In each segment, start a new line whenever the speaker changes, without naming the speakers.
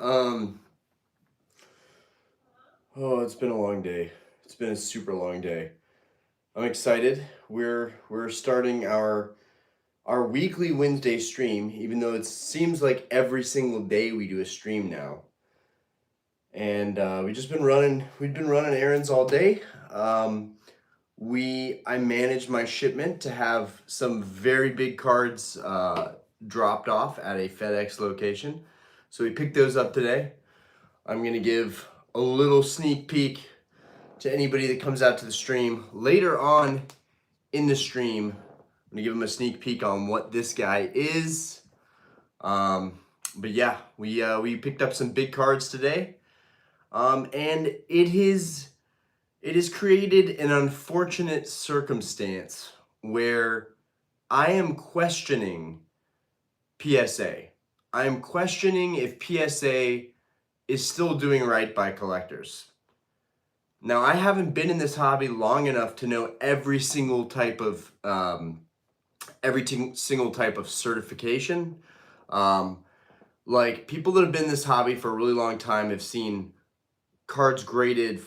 Oh, it's been a long day. It's been a super long day. I'm excited. We're starting our weekly Wednesday stream, even though it seems like every single day we do a stream now. And we've been running errands all day. I managed my shipment to have some very big cards dropped off at a FedEx location. So we picked those up today. I'm gonna give a little sneak peek to anybody that comes out to the stream. Later on in the stream, I'm gonna give them a sneak peek on what this guy is. But yeah, we picked up some big cards today. And it has created an unfortunate circumstance where I am questioning PSA. I am questioning if PSA is still doing right by collectors. Now, I haven't been in this hobby long enough to know every single type of certification. Like, people that have been in this hobby for a really long time have seen cards graded,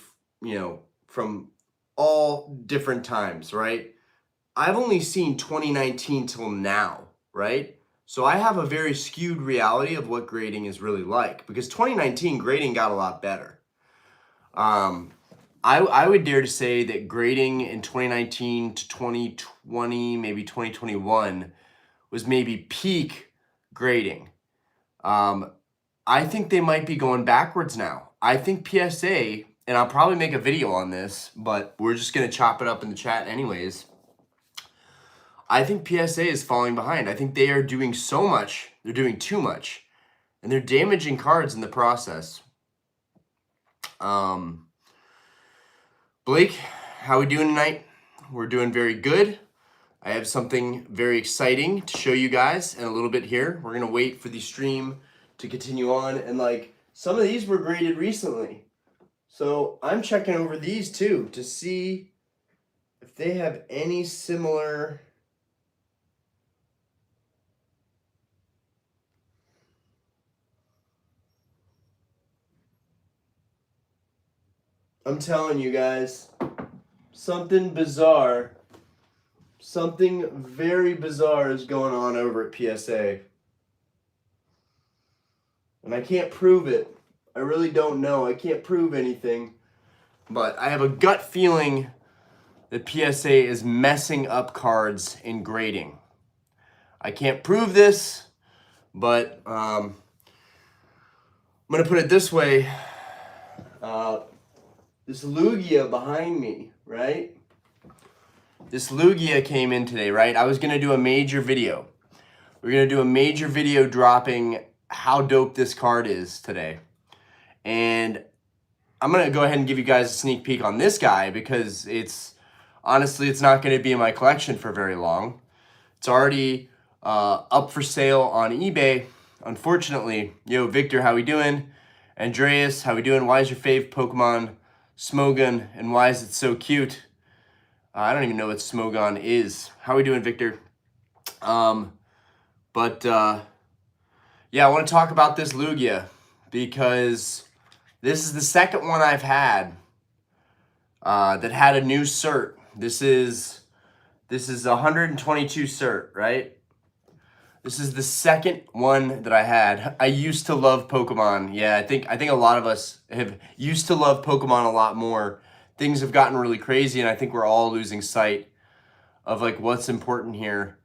from all different times, right? I've only seen 2019 till now, right? So I have a very skewed reality of what grading is really like, because 2019 grading got a lot better. I would dare to say that grading in 2019 to 2020, maybe 2021, was maybe peak grading. I think they might be going backwards now. I think PSA, and I'll probably make a video on this, but we're just going to chop it up in the chat anyways. I think PSA is falling behind. I think they are doing so much. They're doing too much. And they're damaging cards in the process. Blake, how we doing tonight? We're doing very good. I have something very exciting to show you guys in a little bit here. We're going to wait for the stream to continue on. And like, some of these were graded recently. So I'm checking over these too to see if they have any similar... I'm telling you guys, something bizarre, something very bizarre is going on over at PSA. And I can't prove it. I really don't know. I can't prove anything. But I have a gut feeling that PSA is messing up cards in grading. I can't prove this, but I'm going to put it this way. This Lugia behind me, right? This Lugia came in today, right? I was going to do a major video. We're going to do a major video dropping how dope this card is today. And I'm going to go ahead and give you guys a sneak peek on this guy because honestly, it's not going to be in my collection for very long. It's already up for sale on eBay, unfortunately. Yo, Victor, how we doing? Andreas, how we doing? Why is your fave Pokemon Smogon, and why is it so cute? I don't even know what Smogon is. How we doing, Victor? Yeah, I want to talk about this Lugia because this is the second one I've had that had a new cert. This is 122 cert, right? This is the second one that I had. I used to love Pokemon. Yeah, I think a lot of us have used to love Pokemon a lot more. Things have gotten really crazy, and I think we're all losing sight of like what's important here.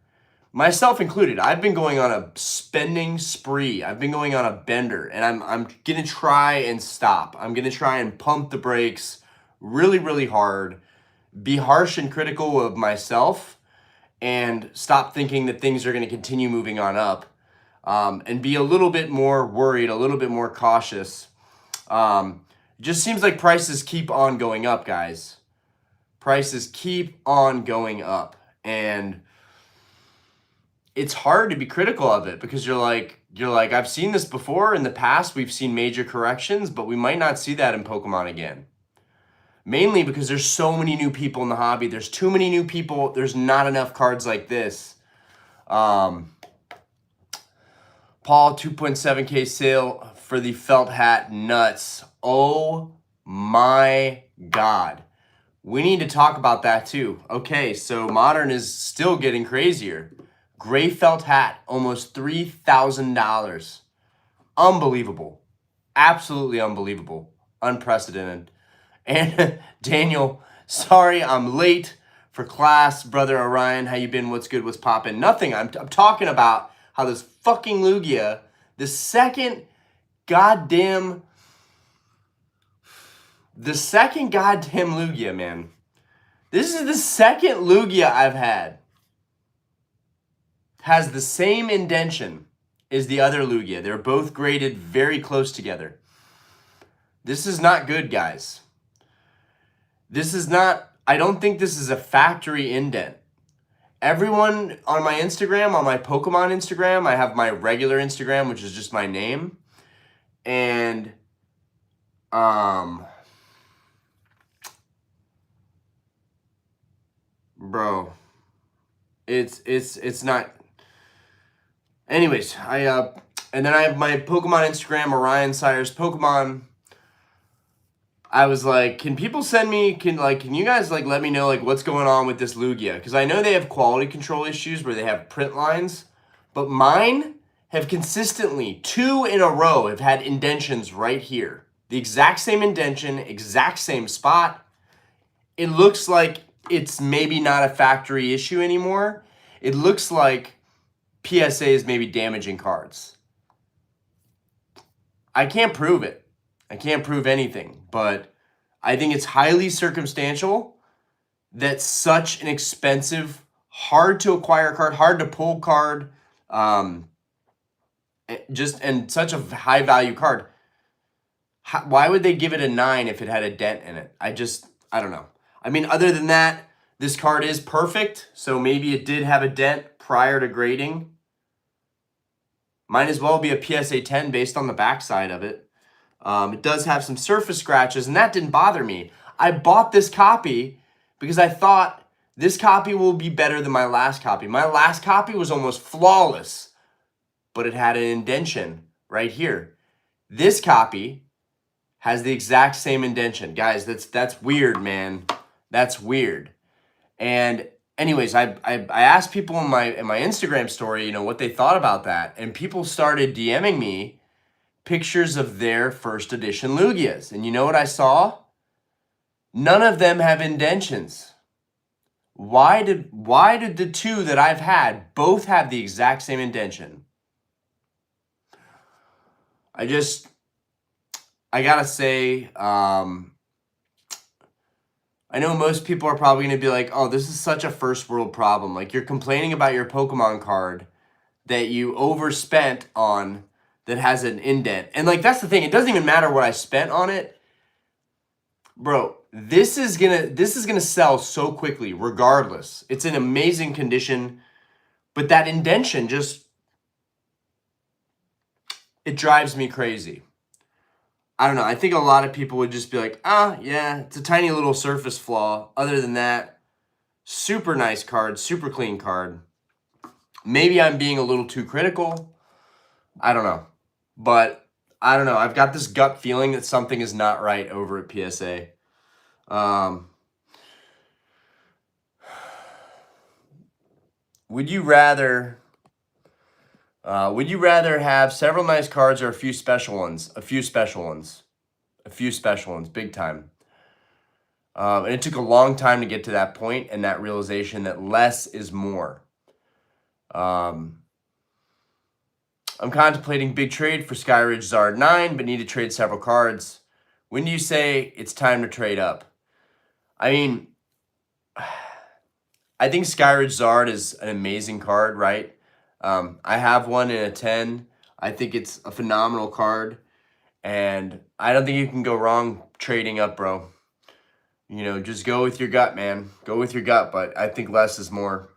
Myself included. I've been going on a spending spree. I've been going on a bender, and I'm gonna try and stop. I'm gonna try and pump the brakes really, really hard. Be harsh and critical of myself, and stop thinking that things are going to continue moving on up, and be a little bit more worried, a little bit more cautious. Just seems like prices keep on going up, guys. Prices keep on going up, and it's hard to be critical of it because you're like, I've seen this before in the past. We've seen major corrections, but we might not see that in Pokemon again. Mainly because there's so many new people in the hobby. There's too many new people. There's not enough cards like this. Paul, 2.7K sale for the felt hat nuts. Oh my God. We need to talk about that too. Okay, so Modern is still getting crazier. Gray felt hat, almost $3,000. Unbelievable. Absolutely unbelievable. Unprecedented. And Daniel, sorry I'm late for class. Brother Orion, how you been? What's good? What's poppin'? Nothing. I'm talking about how this fucking Lugia, the second goddamn Lugia, man. This is the second Lugia I've had. Has the same indentation as the other Lugia. They're both graded very close together. This is not good, guys. This is not, I don't think this is a factory indent. Everyone on my Instagram, on my Pokemon Instagram, I have my regular Instagram, which is just my name. And, bro, it's not. Anyways, and then I have my Pokemon Instagram, Orion Sire's Pokemon. I was like, can people send me, can you guys like let me know like what's going on with this Lugia? Because I know they have quality control issues where they have print lines, but mine have consistently 2 in a row have had indentions right here. The exact same indention, exact same spot. It looks like it's maybe not a factory issue anymore. It looks like PSA is maybe damaging cards. I can't prove it. I can't prove anything, but I think it's highly circumstantial that such an expensive, hard to acquire card, hard to pull card, and such a high value card. Why would they give it a 9 if it had a dent in it? I don't know. I mean, other than that, this card is perfect, so maybe it did have a dent prior to grading. Might as well be a PSA 10 based on the backside of it. It does have some surface scratches, and that didn't bother me. I bought this copy because I thought this copy will be better than my last copy. My last copy was almost flawless, but it had an indentation right here. This copy has the exact same indentation. Guys, that's weird, man. That's weird. And anyways, I asked people in my Instagram story, what they thought about that, and people started DMing me pictures of their first edition Lugias. And you know what I saw? None of them have indentions. Why did the 2 that I've had both have the exact same indentation? I gotta say, I know most people are probably gonna be like, oh, this is such a first world problem. Like, you're complaining about your Pokemon card that you overspent on that has an indent. And like, that's the thing. It doesn't even matter what I spent on it. Bro, this is gonna sell so quickly regardless. It's in amazing condition, but that indentation it drives me crazy. I don't know. I think a lot of people would just be like, yeah, it's a tiny little surface flaw. Other than that, super nice card, super clean card. Maybe I'm being a little too critical. I don't know. But I don't know. I've got this gut feeling that something is not right over at PSA. Would you rather have several nice cards or a few special ones? A few special ones, big time. And it took a long time to get to that point and that realization that less is more. I'm contemplating big trade for Charizard 9, but need to trade several cards. When do you say it's time to trade up? I mean, I think Charizard is an amazing card, right? I have one in a 10. I think it's a phenomenal card. And I don't think you can go wrong trading up, bro. Just go with your gut, man. Go with your gut, but I think less is more.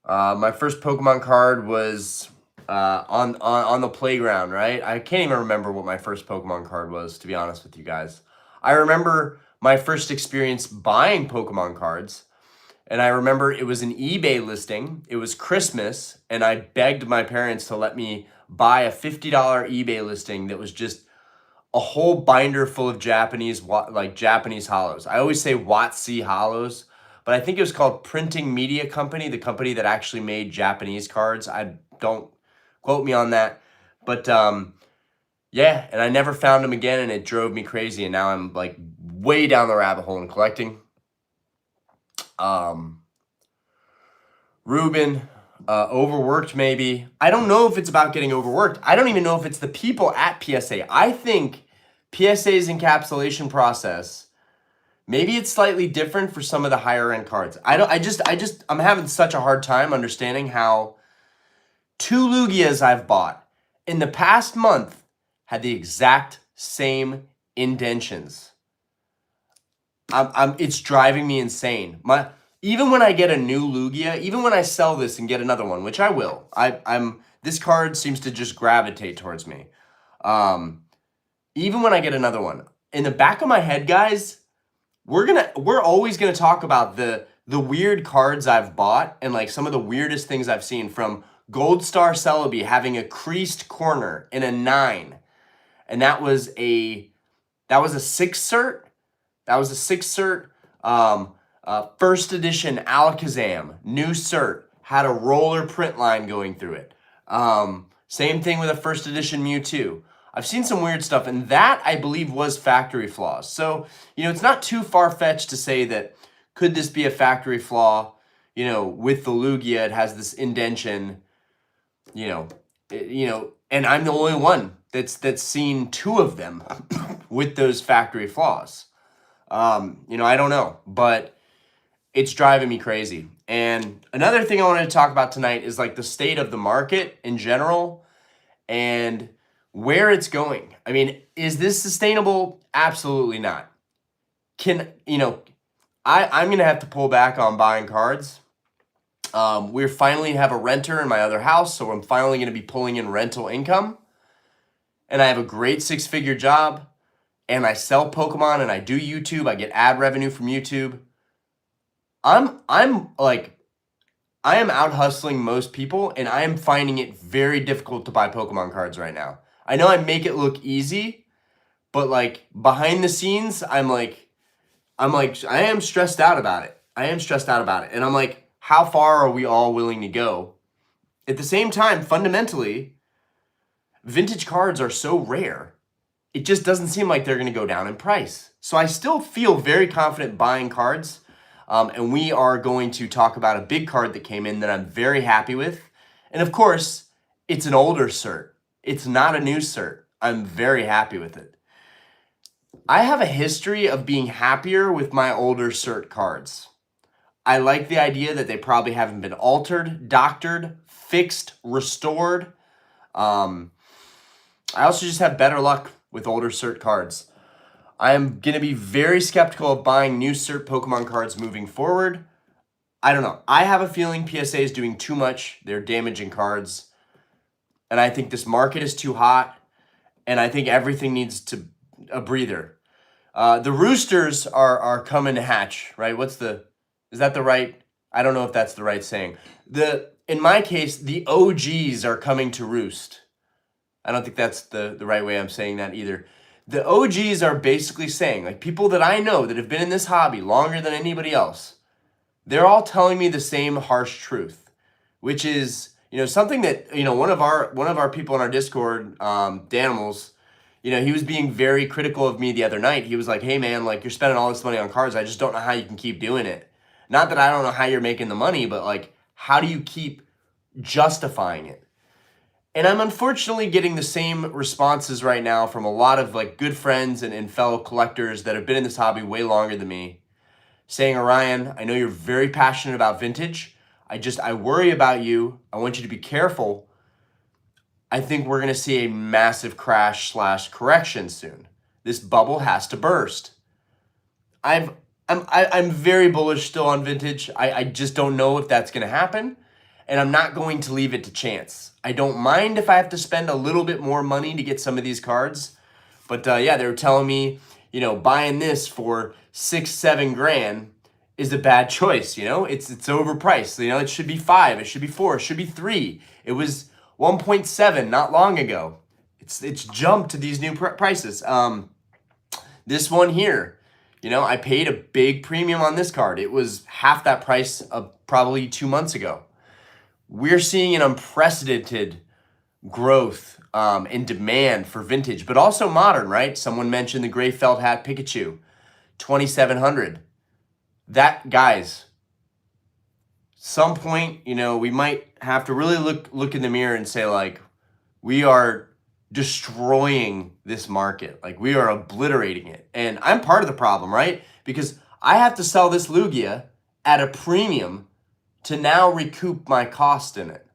My first Pokemon card was on the playground, right? I can't even remember what my first Pokemon card was, to be honest with you guys. I remember my first experience buying Pokemon cards, And I remember it was an eBay listing. It was Christmas, and I begged my parents to let me buy a $50 eBay listing that was just a whole binder full of Japanese hollows. I always say WotC hollows, but I think it was called Printing Media Company, the company that actually made Japanese cards. I don't quote me on that, but yeah, and I never found them again, and it drove me crazy. And now I'm like way down the rabbit hole in collecting. Ruben, overworked maybe. I don't know if it's about getting overworked. I don't even know if it's the people at PSA. I think PSA's encapsulation process, maybe it's slightly different for some of the higher end cards. I'm having such a hard time understanding how 2 Lugias I've bought in the past month had the exact same indentions. It's driving me insane. Even when I get a new Lugia, even when I sell this and get another one, which I will, this card seems to just gravitate towards me. Even when I get another one, in the back of my head, guys, we're always gonna talk about the weird cards I've bought and like some of the weirdest things I've seen, from Gold Star Celebi having a creased corner in a 9, and that was a 6 cert. That was a 6 cert. First edition Alakazam, new cert, had a roller print line going through it. Same thing with a first edition Mewtwo. I've seen some weird stuff, and that, I believe, was factory flaws. So, it's not too far-fetched to say that, could this be a factory flaw? With the Lugia, it has this indention, and I'm the only one that's seen 2 of them with those factory flaws. I don't know, but it's driving me crazy. And another thing I wanted to talk about tonight is like the state of the market in general and where it's going. I mean, is this sustainable? Absolutely not. I'm going to have to pull back on buying cards. We finally have a renter in my other house, so I'm finally going to be pulling in rental income. And I have a great 6-figure job, and I sell Pokemon, and I do YouTube. I get ad revenue from YouTube. I am out hustling most people, and I am finding it very difficult to buy Pokemon cards right now. I know I make it look easy, but like behind the scenes, I am stressed out about it. And I'm like, how far are we all willing to go? At the same time, fundamentally, vintage cards are so rare, it just doesn't seem like they're going to go down in price. So I still feel very confident buying cards. And we are going to talk about a big card that came in that I'm very happy with. And of course, it's an older cert. It's not a new cert. I'm very happy with it. I have a history of being happier with my older cert cards. I like the idea that they probably haven't been altered, doctored, fixed, restored. I also just have better luck with older cert cards. I am going to be very skeptical of buying new cert Pokemon cards moving forward. I don't know. I have a feeling PSA is doing too much. They're damaging cards. And I think this market is too hot. And I think everything needs a breather. The roosters are coming to hatch, right? Is that the right? I don't know if that's the right saying. In my case, the OGs are coming to roost. I don't think that's the right way I'm saying that either. The OGs are basically saying, like, people that I know that have been in this hobby longer than anybody else, they're all telling me the same harsh truth, which is, something that, one of our people in our Discord, Danimals, he was being very critical of me the other night. He was like, hey man, like, you're spending all this money on cards. I just don't know how you can keep doing it. Not that I don't know how you're making the money, but like, how do you keep justifying it? And I'm unfortunately getting the same responses right now from a lot of like good friends and fellow collectors that have been in this hobby way longer than me, saying, Orion, I know you're very passionate about vintage. I worry about you. I want you to be careful. I think we're going to see a massive crash / correction soon. This bubble has to burst. I'm very bullish still on vintage. I just don't know if that's going to happen. And I'm not going to leave it to chance. I don't mind if I have to spend a little bit more money to get some of these cards. But yeah, they were telling me, buying this for $6-7 grand, is a bad choice. You know, it's overpriced. You know, it should be 5, it should be 4, it should be 3. It was 1.7 not long ago. It's jumped to these new prices. This one here, you know, I paid a big premium on this card. It was half that price of probably 2 months ago. We're seeing an unprecedented growth in demand for vintage, but also modern, right? Someone mentioned the gray felt hat Pikachu, 2,700. That, guys, some point, you know, we might have to really look in the mirror and say, like, we are destroying this market. Like, we are obliterating it. And I'm part of the problem, right? Because I have to sell this Lugia at a premium to now recoup my cost in it.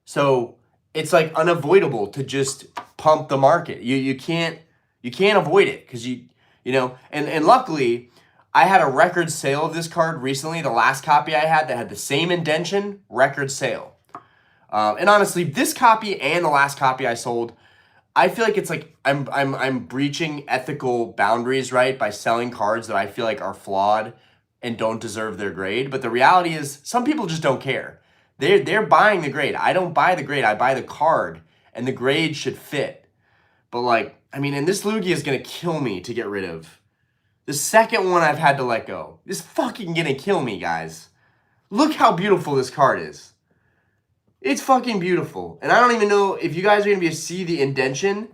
So it's like unavoidable to just pump the market. You can't avoid it, because you know, and luckily I had a record sale of this card recently. The last copy I had that had the same indention, record sale. And honestly, this copy and the last copy I sold, I feel like it's like I'm breaching ethical boundaries, right, by selling cards that I feel like are flawed and don't deserve their grade. But the reality is, some people just don't care. They're buying the grade. I don't buy the grade. I buy the card, and the grade should fit. But like, I mean, and this Lugia is gonna kill me to get rid of. The second one I've had to let go. This fucking gonna kill me, guys. Look how beautiful this card is. It's fucking beautiful. And I don't even know if you guys are gonna be able to see the indention.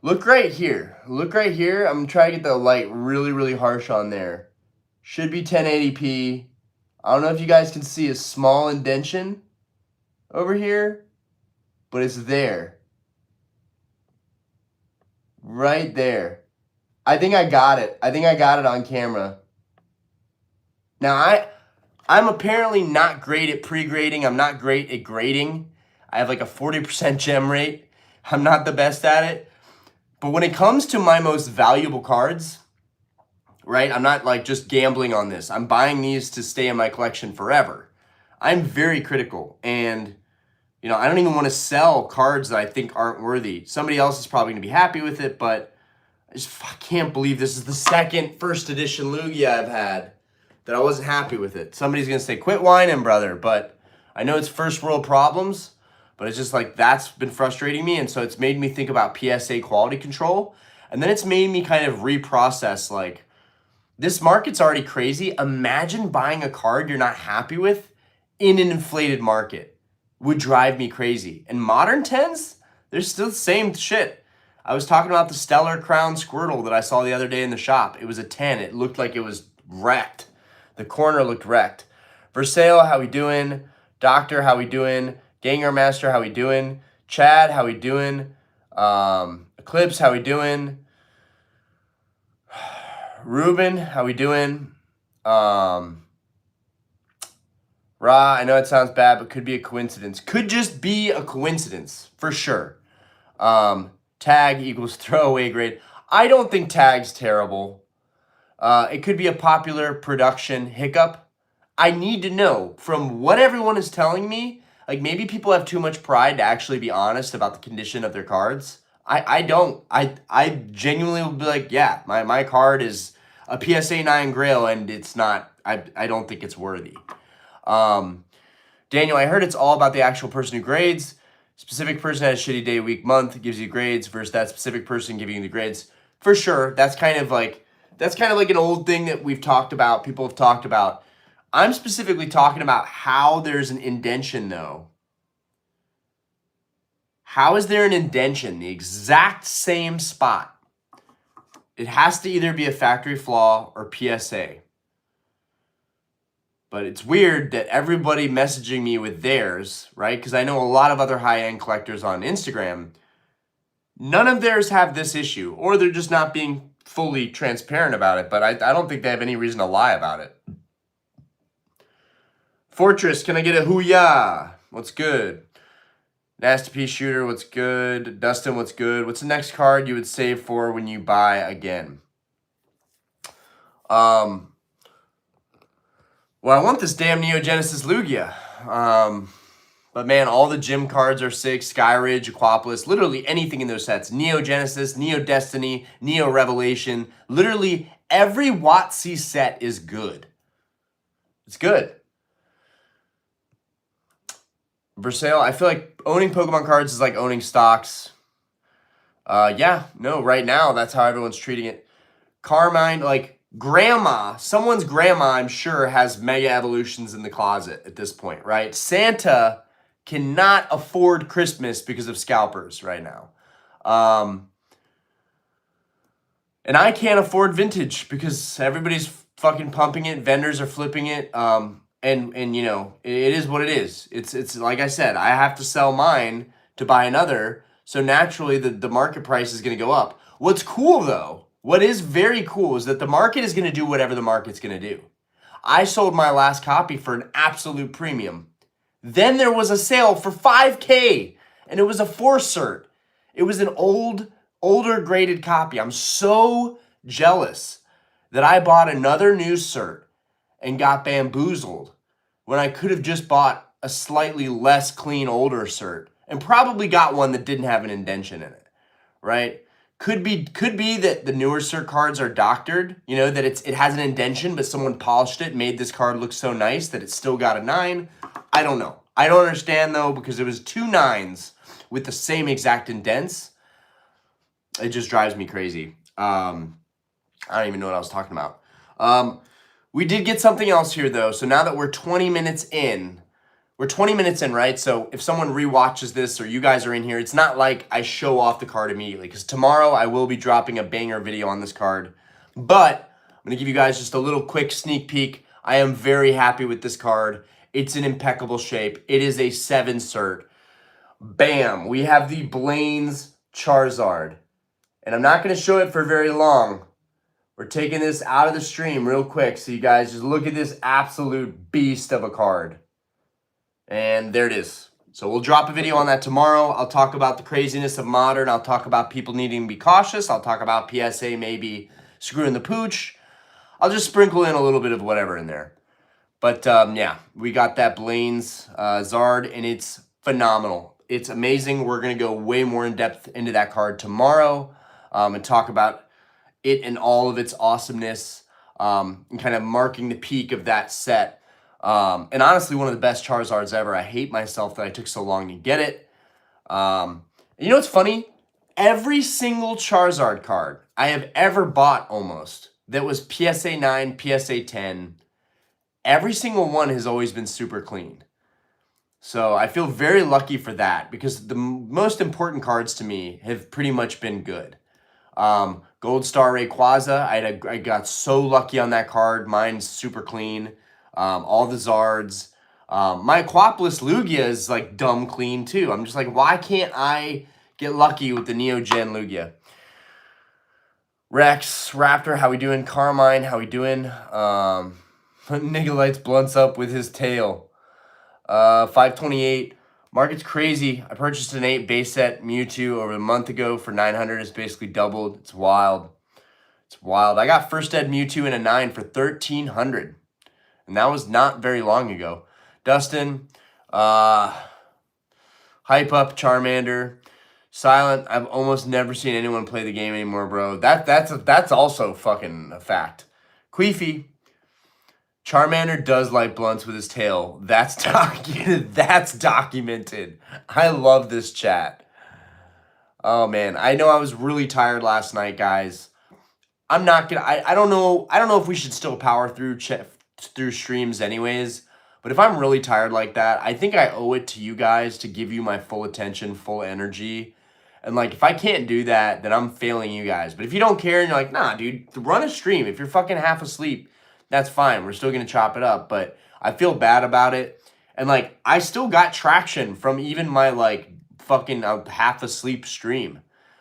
Look right here. Look right here. I'm trying to get the light really, really harsh on there. Should be 1080p. I don't know if you guys can see a small indention over here, but it's there. Right there. I think I got it. I think I got it on camera. Now, I'm apparently not great at pre-grading. I'm not great at grading. I have like a 40% gem rate. I'm not the best at it. But when it comes to my most valuable cards, right? I'm not like just gambling on this. I'm buying these to stay in my collection forever. I'm very critical, and you know, I don't even want to sell cards that I think aren't worthy. Somebody else is probably going to be happy with it, but I can't believe this is the second first edition Lugia I've had that I wasn't happy with it. Somebody's going to say, quit whining, brother, but I know it's first world problems, but it's just like, that's been frustrating me, and so it's made me think about PSA quality control, and then it's made me kind of reprocess, like, this market's already crazy. Imagine buying a card you're not happy with in an inflated market. Would drive me crazy. And modern 10s, they're still the same shit. I was talking about the Stellar Crown Squirtle that I saw the other day in the shop. It was a 10. It looked like it was wrecked. The corner looked wrecked. Versailles, how we doing? Doctor, how we doing? Ganger Master, how we doing? Chad, how we doing? Eclipse, how we doing? Ruben, how we doing? Ra, I know it sounds bad, but could be a coincidence. Could just be a coincidence, for sure. Tag equals throwaway grade. I don't think tag's terrible. It could be a popular production hiccup. I need to know from what everyone is telling me. Like, maybe people have too much pride to actually be honest about the condition of their cards. I don't. I genuinely will be like, yeah, my card is a PSA 9 Grail, and it's not, I don't think it's worthy. Daniel, I heard it's all about the actual person who grades. Specific person has a shitty day, week, month, gives you grades versus that specific person giving you the grades. For sure, that's kind of like an old thing that we've talked about, people have talked about. I'm specifically talking about how there's an indention, though. How is there an indention, the exact same spot? It has to either be a factory flaw or PSA. But it's weird that everybody messaging me with theirs, right? Because I know a lot of other high-end collectors on Instagram, none of theirs have this issue, or they're just not being fully transparent about it, but I don't think they have any reason to lie about it. Fortress, can I get a hoo-yah? What's good? Nasty P Shooter, what's good? Dustin, what's good? What's the next card you would save for when you buy again? Well, I want this damn Neo Genesis Lugia. But man, all the gym cards are sick. Skyridge, Aquapolis, literally anything in those sets. Neo Genesis, Neo Destiny, Neo Revelation. Literally every WotC set is good. It's good. Versailles, I feel like owning Pokemon cards is like owning stocks. Yeah, no, right now, that's how everyone's treating it. Carmine, like grandma, someone's grandma, I'm sure, has Mega Evolutions in the closet at this point, right? Santa cannot afford Christmas because of scalpers right now. And I can't afford vintage because everybody's fucking pumping it. Vendors are flipping it. And you know, it is what it is. It's like I said, I have to sell mine to buy another. So naturally the market price is going to go up. What's cool though, what is very cool is that the market is going to do whatever the market's going to do. I sold my last copy for an absolute premium. Then there was a sale for $5K and it was a 4 cert. It was an older graded copy. I'm so jealous that I bought another new cert and got bamboozled when I could have just bought a slightly less clean older cert and probably got one that didn't have an indention in it, right? Could be that the newer cert cards are doctored, you know, that it has an indention, but someone polished it and made this card look so nice that it's still got a 9. I don't know. I don't understand though, because it was 2 9s with the same exact indents. It just drives me crazy. I don't even know what I was talking about. We did get something else here though. So now that we're 20 minutes in, right? So if someone rewatches this or you guys are in here, it's not like I show off the card immediately because tomorrow I will be dropping a banger video on this card. But I'm going to give you guys just a little quick sneak peek. I am very happy with this card. It's in impeccable shape. It is a 7 cert. Bam! We have the Blaine's Charizard. And I'm not going to show it for very long. We're taking this out of the stream real quick so you guys just look at this absolute beast of a card. And there it is. So we'll drop a video on that tomorrow. I'll talk about the craziness of Modern. I'll talk about people needing to be cautious. I'll talk about PSA maybe screwing the pooch. I'll just sprinkle in a little bit of whatever in there. But yeah, we got that Blaine's Zard, and it's phenomenal. It's amazing. We're going to go way more in depth into that card tomorrow and talk about it and all of its awesomeness and kind of marking the peak of that set. And honestly, one of the best Charizards ever. I hate myself that I took so long to get it. You know what's funny? Every single Charizard card I have ever bought almost that was PSA 9, PSA 10, every single one has always been super clean. So I feel very lucky for that because the most important cards to me have pretty much been good. Gold Star Rayquaza, I got so lucky on that card. Mine's super clean. All the Zards. My Aquapolis Lugia is like dumb clean too. I'm just like, why can't I get lucky with the Neo Gen Lugia? Rex, Raptor, how we doing? Carmine, how we doing? Nigga lights blunts up with his tail. 528. Market's crazy. I purchased an 8 base set Mewtwo over a month ago for 900. It's basically doubled. It's wild. It's wild. I got first ed Mewtwo in a 9 for 1,300. And that was not very long ago. Dustin, Hype Up, Charmander, Silent. I've almost never seen anyone play the game anymore, bro. That's also fucking a fact. Queefy, Charmander does light blunts with his tail. That's documented. That's documented. I love this chat. Oh man, I know I was really tired last night, guys. I'm not gonna. I don't know. I don't know if we should still power through streams anyways. But if I'm really tired like that, I think I owe it to you guys to give you my full attention, full energy. And like, if I can't do that, then I'm failing you guys. But if you don't care and you're like, nah, dude, run a stream. If you're fucking half asleep, that's fine. We're still going to chop it up. But I feel bad about it. And like, I still got traction from even my like fucking half asleep stream.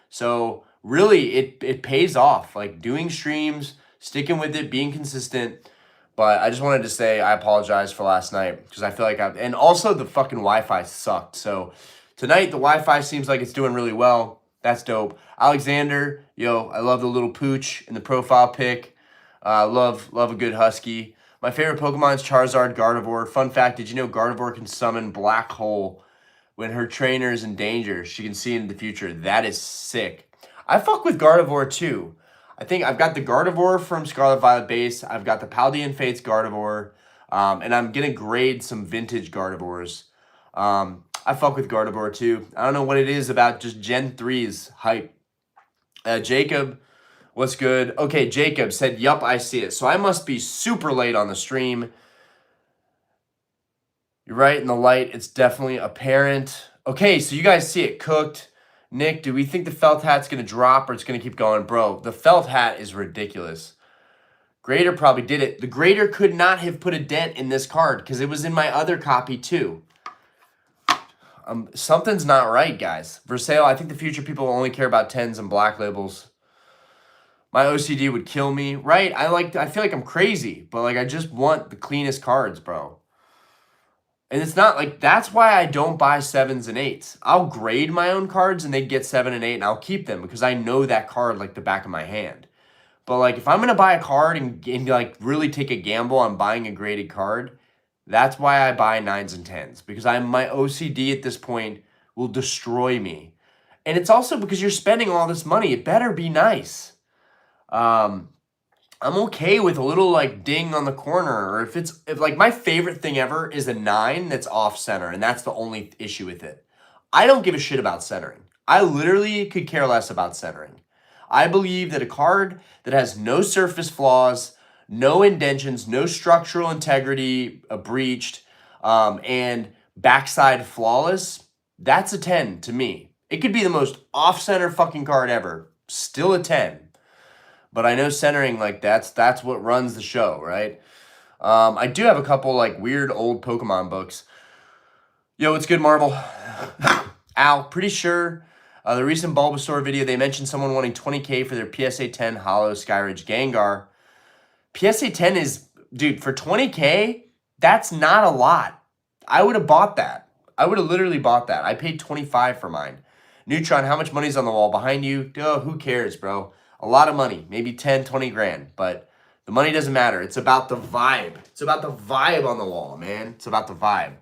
So really, it pays off. Like doing streams, sticking with it, being consistent. But I just wanted to say I apologize for last night because I feel like and also the fucking Wi-Fi sucked. So tonight the Wi-Fi seems like it's doing really well. That's dope. Alexander, yo, I love the little pooch in the profile pic. Love a good husky. My favorite Pokemon is Charizard, Gardevoir. Fun fact, did you know Gardevoir can summon Black Hole when her trainer is in danger? She can see into the future. That is sick. I fuck with Gardevoir too. I think I've got the Gardevoir from Scarlet Violet base. I've got the Paldean Fates Gardevoir. And I'm going to grade some vintage Gardevoirs. I fuck with Gardevoir too. I don't know what it is about just Gen 3's hype. Jacob, what's good? Okay, Jacob said, yup, I see it. So I must be super late on the stream. You're right, in the light, it's definitely apparent. Okay, so you guys see it cooked. Nick, do we think the felt hat's going to drop or it's going to keep going? Bro, the felt hat is ridiculous. Grader probably did it. The Grader could not have put a dent in this card because it was in my other copy too. Something's not right, guys. Versailles, I think the future people only care about 10s and black labels. My OCD would kill me, right? I feel like I'm crazy, but like I just want the cleanest cards, bro. And it's not like, that's why I don't buy 7s and 8s. I'll grade my own cards and they get 7 and 8 and I'll keep them because I know that card like the back of my hand. But like if I'm going to buy a card and like really take a gamble on buying a graded card, that's why I buy 9s and 10s because my OCD at this point will destroy me. And it's also because you're spending all this money. It better be nice. I'm okay with a little like ding on the corner, or if like my favorite thing ever is a 9 that's off center, and that's the only issue with it. I don't give a shit about centering. I literally could care less about centering. I believe that a card that has no surface flaws, no indentions, no structural integrity breached, and backside flawless, that's a 10 to me. It could be the most off-center fucking card ever. Still a 10. But I know centering, like, that's what runs the show, right? I do have a couple, like, weird old Pokemon books. Yo, what's good, Marvel? Al, pretty sure the recent Bulbasaur video, they mentioned someone wanting 20K for their PSA 10 Hollow Skyridge Gengar. PSA 10 is, dude, for 20K, that's not a lot. I would have bought that. I would have literally bought that. I paid 25 for mine. Neutron, how much money's on the wall behind you? Oh, who cares, bro? A lot of money, maybe 10, 20 grand, but the money doesn't matter. It's about the vibe. It's about the vibe on the wall, man. It's about the vibe.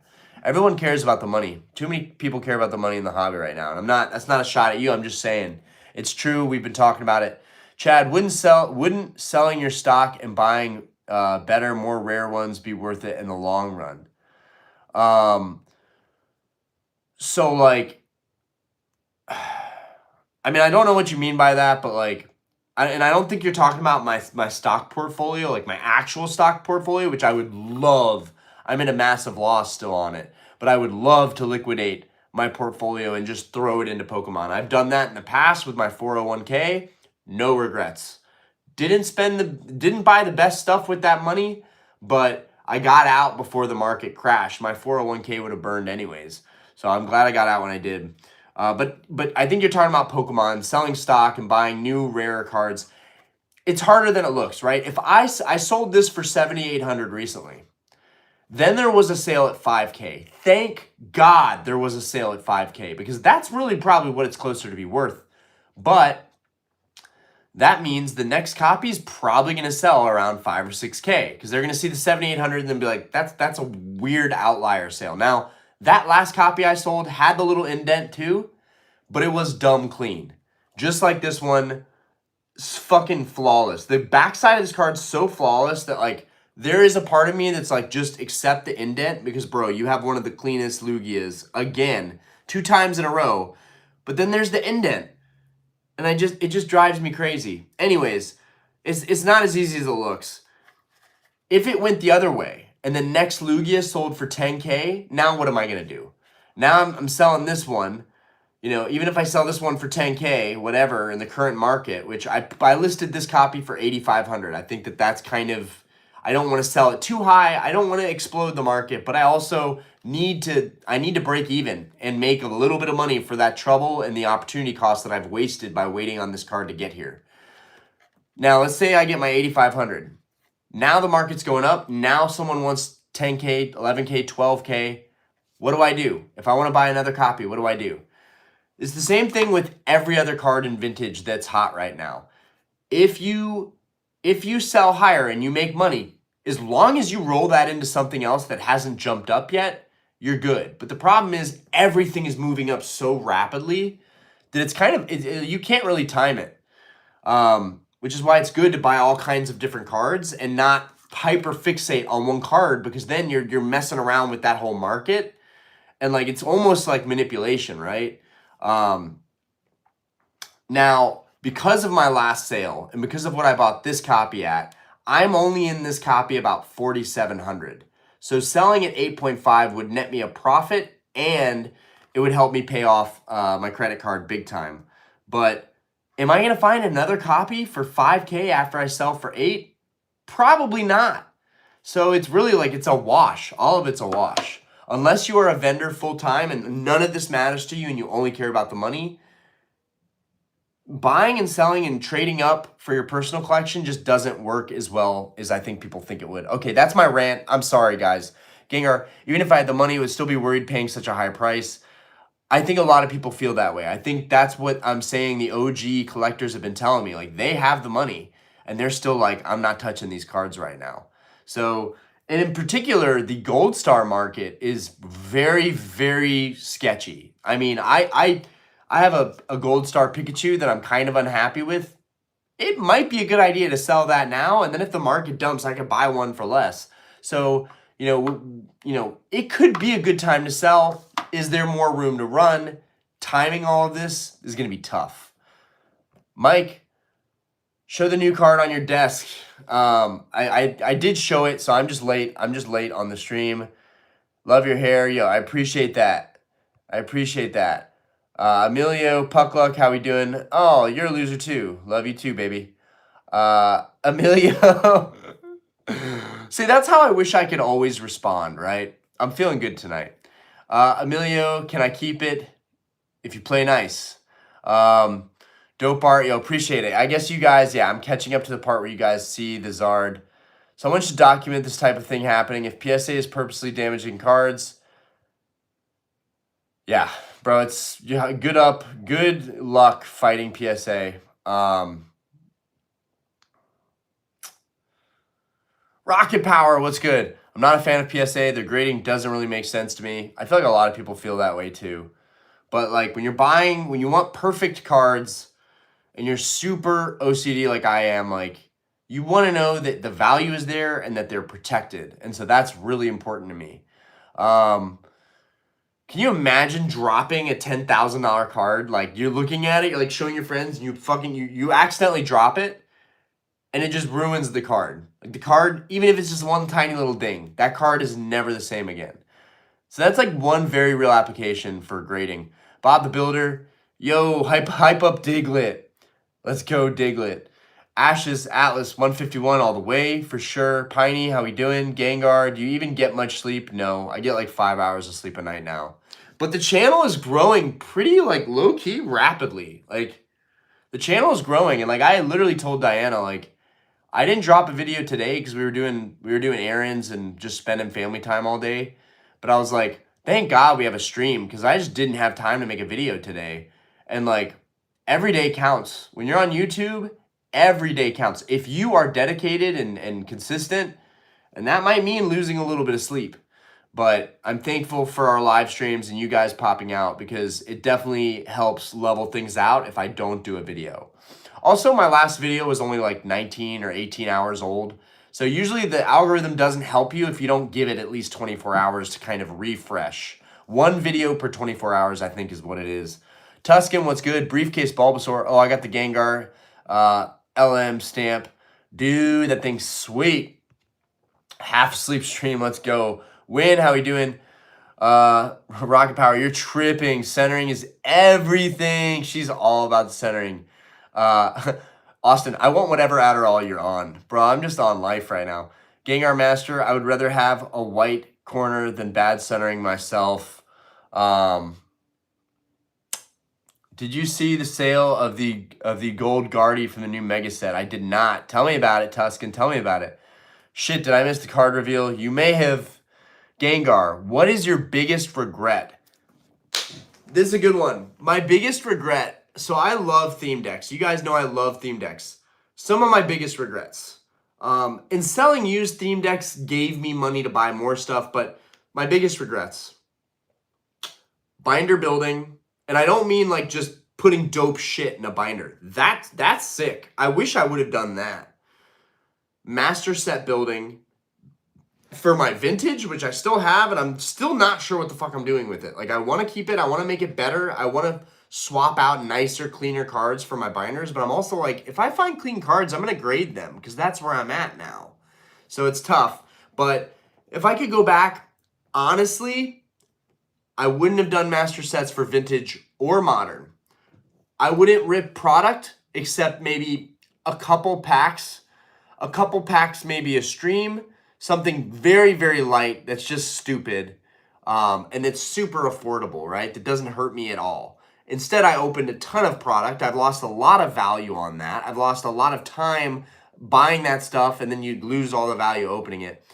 Everyone cares about the money. Too many people care about the money in the hobby right now. And that's not a shot at you. I'm just saying it's true. We've been talking about it. Chad, wouldn't selling your stock and buying better, more rare ones be worth it in the long run? So like, I mean, I don't know what you mean by that, but like, and I don't think you're talking about my stock portfolio, like my actual stock portfolio, which I would love. I'm in a massive loss still on it, but I would love to liquidate my portfolio and just throw it into Pokemon. I've done that in the past with my 401k. No regrets. Didn't buy the best stuff with that money, but I got out before the market crashed. My 401k would have burned anyways. So I'm glad I got out when I did. But I think you're talking about Pokemon, selling stock and buying new rare cards. It's harder than it looks, right? If I sold this for 7,800 recently, then there was a sale at 5K. Thank God there was a sale at 5K because that's really probably what it's closer to be worth. But that means the next copy is probably going to sell around 5 or 6K because they're going to see the 7,800 and then be like, that's a weird outlier sale. Now, that last copy I sold had the little indent too, but it was dumb clean. Just like this one, it's fucking flawless. The backside of this card's so flawless that like there is a part of me that's like, just accept the indent because bro, you have one of the cleanest Lugias again, 2 times in a row. But then there's the indent. And it just drives me crazy. Anyways, it's not as easy as it looks. If it went the other way and the next Lugia sold for 10K, now what am I going to do? Now I'm selling this one. You know, even if I sell this one for 10K, whatever, in the current market, which I listed this copy for 8,500. I think that's kind of, I don't want to sell it too high. I don't want to explode the market, but I also need to break even and make a little bit of money for that trouble and the opportunity cost that I've wasted by waiting on this card to get here. Now, let's say I get my 8,500. Now the market's going up. Now someone wants 10K, 11K, 12K. What do I do? If I want to buy another copy, what do I do? It's the same thing with every other card in vintage that's hot right now. If you sell higher and you make money, as long as you roll that into something else that hasn't jumped up yet, you're good. But the problem is everything is moving up so rapidly that it's kind of, you can't really time it. Which is why it's good to buy all kinds of different cards and not hyper fixate on one card, because then you're messing around with that whole market, and like it's almost like manipulation, right? Now, because of my last sale and because of what I bought this copy at, I'm only in this copy about 4,700. So selling at 8.5 would net me a profit, and it would help me pay off my credit card big time. But am I going to find another copy for 5K after I sell for 8? Probably not. So it's really like it's a wash. All of it's a wash. Unless you are a vendor full time and none of this matters to you and you only care about the money, buying and selling and trading up for your personal collection just doesn't work as well as I think people think it would. Okay, that's my rant. I'm sorry, guys. Gengar, even if I had the money, I would still be worried paying such a high price. I think a lot of people feel that way. I think that's what I'm saying the OG collectors have been telling me. Like, they have the money, and they're still like, I'm not touching these cards right now. So, and in particular, the Gold Star market is very, very sketchy. I mean, I have a Gold Star Pikachu that I'm kind of unhappy with. It might be a good idea to sell that now, and then if the market dumps, I could buy one for less. So, you know, it could be a good time to sell. Is there more room to run? Timing all of this is going to be tough. Mike, show the new card on your desk. I did show it, so I'm just late. I'm just late on the stream. Love your hair. Yo, I appreciate that. I appreciate that. Emilio, Puckluck, how we doing? Oh, you're a loser too. Love you too, baby. Emilio. See, that's how I wish I could always respond, right? I'm feeling good tonight. Emilio, can I keep it if you play nice? Dope art, yo, appreciate it. I guess you guys, yeah, I'm catching up to the part where you guys see the Zard. Someone should document this type of thing happening. If PSA is purposely damaging cards, yeah, bro, it's good luck fighting PSA. Rocket Power, what's good? I'm not a fan of PSA. Their grading doesn't really make sense to me. I feel like a lot of people feel that way too. But like when you're buying, when you want perfect cards and you're super OCD like I am, like you want to know that the value is there and that they're protected. And so that's really important to me. Can you imagine dropping a $10,000 card? Like you're looking at it, you're like showing your friends, and you accidentally drop it, and it just ruins the card. Like the card, even if it's just one tiny little ding, that card is never the same again. So that's like one very real application for grading. Bob the Builder, yo, hype up Diglett. Let's go Diglett. Ashes Atlas 151 all the way for sure. Piney, how we doing? Gengar, do you even get much sleep? No, I get like 5 hours of sleep a night now. But the channel is growing pretty like low-key rapidly. Like the channel is growing, and like I literally told Diana, like I didn't drop a video today because we were doing errands and just spending family time all day. But I was like, thank God we have a stream, because I just didn't have time to make a video today. And like every day counts. When you're on YouTube, every day counts. If you are dedicated and consistent, and that might mean losing a little bit of sleep. But I'm thankful for our live streams and you guys popping out, because it definitely helps level things out if I don't do a video. Also, my last video was only like 19 or 18 hours old. So usually the algorithm doesn't help you if you don't give it at least 24 hours to kind of refresh. One video per 24 hours, I think, is what it is. Tuscan, what's good? Briefcase Bulbasaur. Oh, I got the Gengar LM stamp. Dude, that thing's sweet. Half sleep stream, let's go. Win, how we doing? Rocket Power, you're tripping. Centering is everything. She's all about the centering. Austin, I want whatever Adderall you're on. Bro, I'm just on life right now. Gengar Master, I would rather have a white corner than bad centering myself. Did you see the sale of the gold Guardy from the new Mega Set? I did not. Tell me about it, Tuscan. Tell me about it. Shit, did I miss the card reveal? You may have. Gengar, what is your biggest regret? This is a good one. My biggest regret. So I love theme decks. You guys know I love theme decks. Some of my biggest regrets. And selling used theme decks gave me money to buy more stuff, but my biggest regrets. Binder building. And I don't mean like just putting dope shit in a binder. That's sick. I wish I would have done that. master set building for my vintage, which I still have, and I'm still not sure what the fuck I'm doing with it. Like, I want to keep it. I want to make it better. I want to swap out nicer, cleaner cards for my binders, but I'm also like, if I find clean cards, I'm going to grade them because that's where I'm at now. So it's tough. But if I could go back, honestly, I wouldn't have done master sets for vintage or modern. I wouldn't rip product except maybe a couple packs, maybe a stream, something very, very light that's just stupid, and it's super affordable, right? That doesn't hurt me at all. Instead, I opened a ton of product. I've lost a lot of value on that. I've lost a lot of time buying that stuff, and then you'd lose all the value opening it.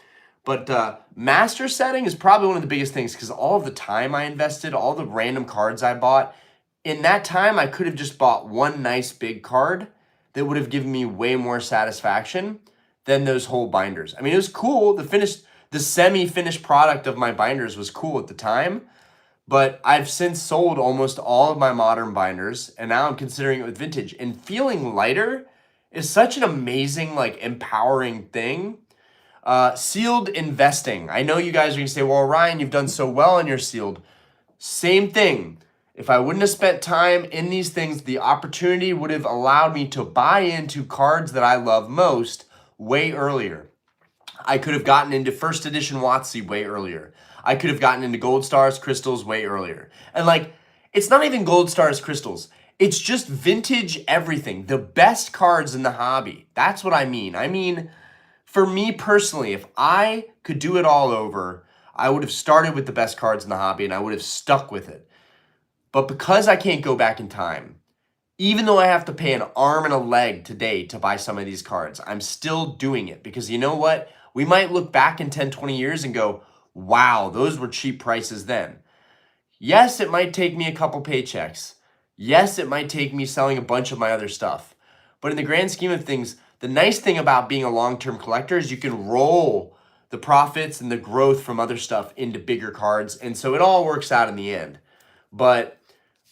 But master setting is probably one of the biggest things because all of the time I invested, all the random cards I bought, in that time I could have just bought one nice big card that would have given me way more satisfaction than those whole binders. I mean, it was cool. The semi-finished product of my binders was cool at the time, but I've since sold almost all of my modern binders, and now I'm considering it with vintage. And feeling lighter is such an amazing, like, empowering thing. Sealed investing. I know you guys are going to say, well, Ryan, you've done so well in your sealed. Same thing. If I wouldn't have spent time in these things, the opportunity would have allowed me to buy into cards that I love most way earlier. I could have gotten into first edition WotC way earlier. I could have gotten into Gold Stars Crystals way earlier. And like, it's not even Gold Stars Crystals. It's just vintage everything. The best cards in the hobby. That's what I mean. I mean, for me personally, if I could do it all over, I would have started with the best cards in the hobby and I would have stuck with it. But because I can't go back in time, even though I have to pay an arm and a leg today to buy some of these cards, I'm still doing it because you know what? We might look back in 10, 20 years and go, wow, those were cheap prices then. Yes, it might take me a couple paychecks. Yes, it might take me selling a bunch of my other stuff. But in the grand scheme of things, the nice thing about being a long-term collector is you can roll the profits and the growth from other stuff into bigger cards. And so it all works out in the end. But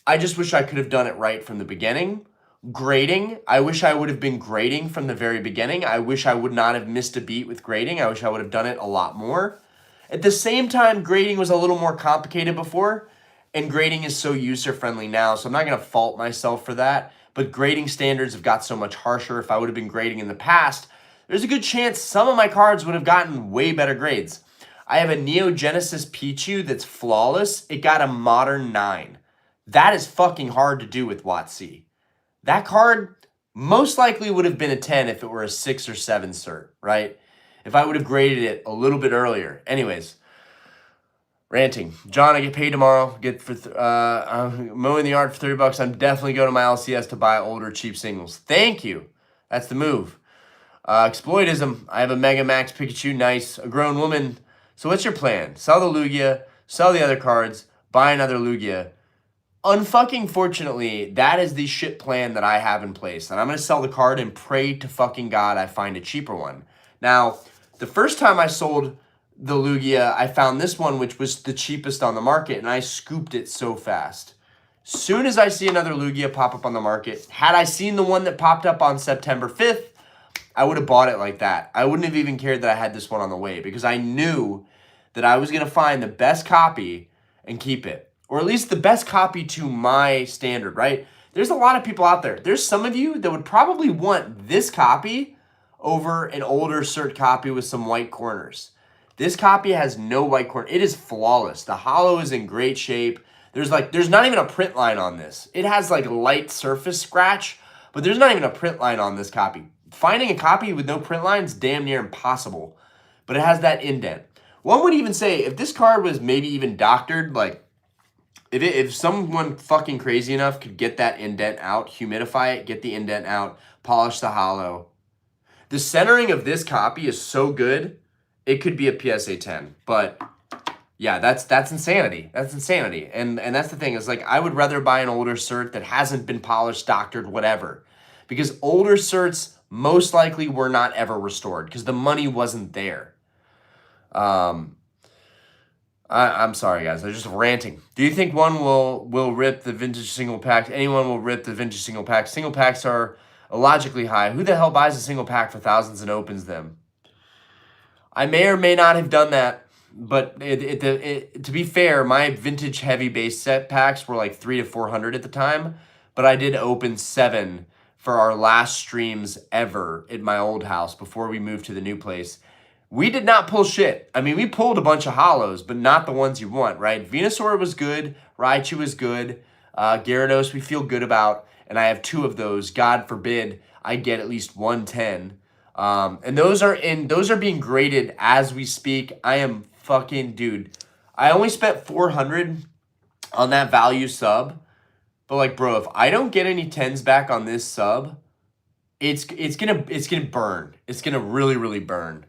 I just wish I could have done it right from the beginning. Grading, I wish I would have been grading from the very beginning. I wish I would not have missed a beat with grading. I wish I would have done it a lot more. At the same time, grading was a little more complicated before, and grading is so user-friendly now, so I'm not going to fault myself for that. But grading standards have got so much harsher. If I would have been grading in the past, there's a good chance some of my cards would have gotten way better grades. I have a Neo Genesis Pichu that's flawless. It got a modern 9. That is fucking hard to do with WotC. That card most likely would have been a 10 if it were a 6 or 7 cert, right? If I would have graded it a little bit earlier. Anyways, ranting. John, I get paid tomorrow. I'm mowing the yard for $30. I'm definitely going to my LCS to buy older cheap singles. Thank you. That's the move. Exploitism. I have a Mega Max Pikachu. Nice. A grown woman. So what's your plan? Sell the Lugia. Sell the other cards. Buy another Lugia. Unfucking fortunately, that is the shit plan that I have in place. And I'm going to sell the card and pray to fucking God I find a cheaper one. Now, the first time I sold the Lugia, I found this one, which was the cheapest on the market, and I scooped it so fast. Soon as I see another Lugia pop up on the market, had I seen the one that popped up on September 5th, I would have bought it like that. I wouldn't have even cared that I had this one on the way because I knew that I was going to find the best copy and keep it. Or at least the best copy to my standard, right? There's a lot of people out there. There's some of you that would probably want this copy over an older cert copy with some white corners. This copy has no white corner. It is flawless. The holo is in great shape. There's not even a print line on this. It has like light surface scratch, but there's not even a print line on this copy. Finding a copy with no print line is damn near impossible, but it has that indent. One would even say if this card was maybe even doctored, like if someone fucking crazy enough could get that indent out, humidify it, get the indent out, polish the holo. The centering of this copy is so good, it could be a PSA 10. But yeah, that's insanity. That's insanity. And that's the thing is like I would rather buy an older cert that hasn't been polished, doctored, whatever. Because older certs most likely were not ever restored because the money wasn't there. I'm sorry, guys. I'm just ranting. Do you think one will rip the vintage single pack? Anyone will rip the vintage single pack? Single packs are illogically high. Who the hell buys a single pack for thousands and opens them? I may or may not have done that, but to be fair, my vintage heavy base set packs were like 300 to 400 at the time, but I did open 7 for our last streams ever at my old house before we moved to the new place. We did not pull shit. I mean, we pulled a bunch of hollows, but not the ones you want, right? Venusaur was good. Raichu was good. Gyarados we feel good about, and I have 2 of those. God forbid I get at least 110. And those are being graded as we speak. I am fucking, dude. I only spent 400 on that value sub, but like, bro, if I don't get any 10s back on this sub, it's gonna burn. It's gonna really burn.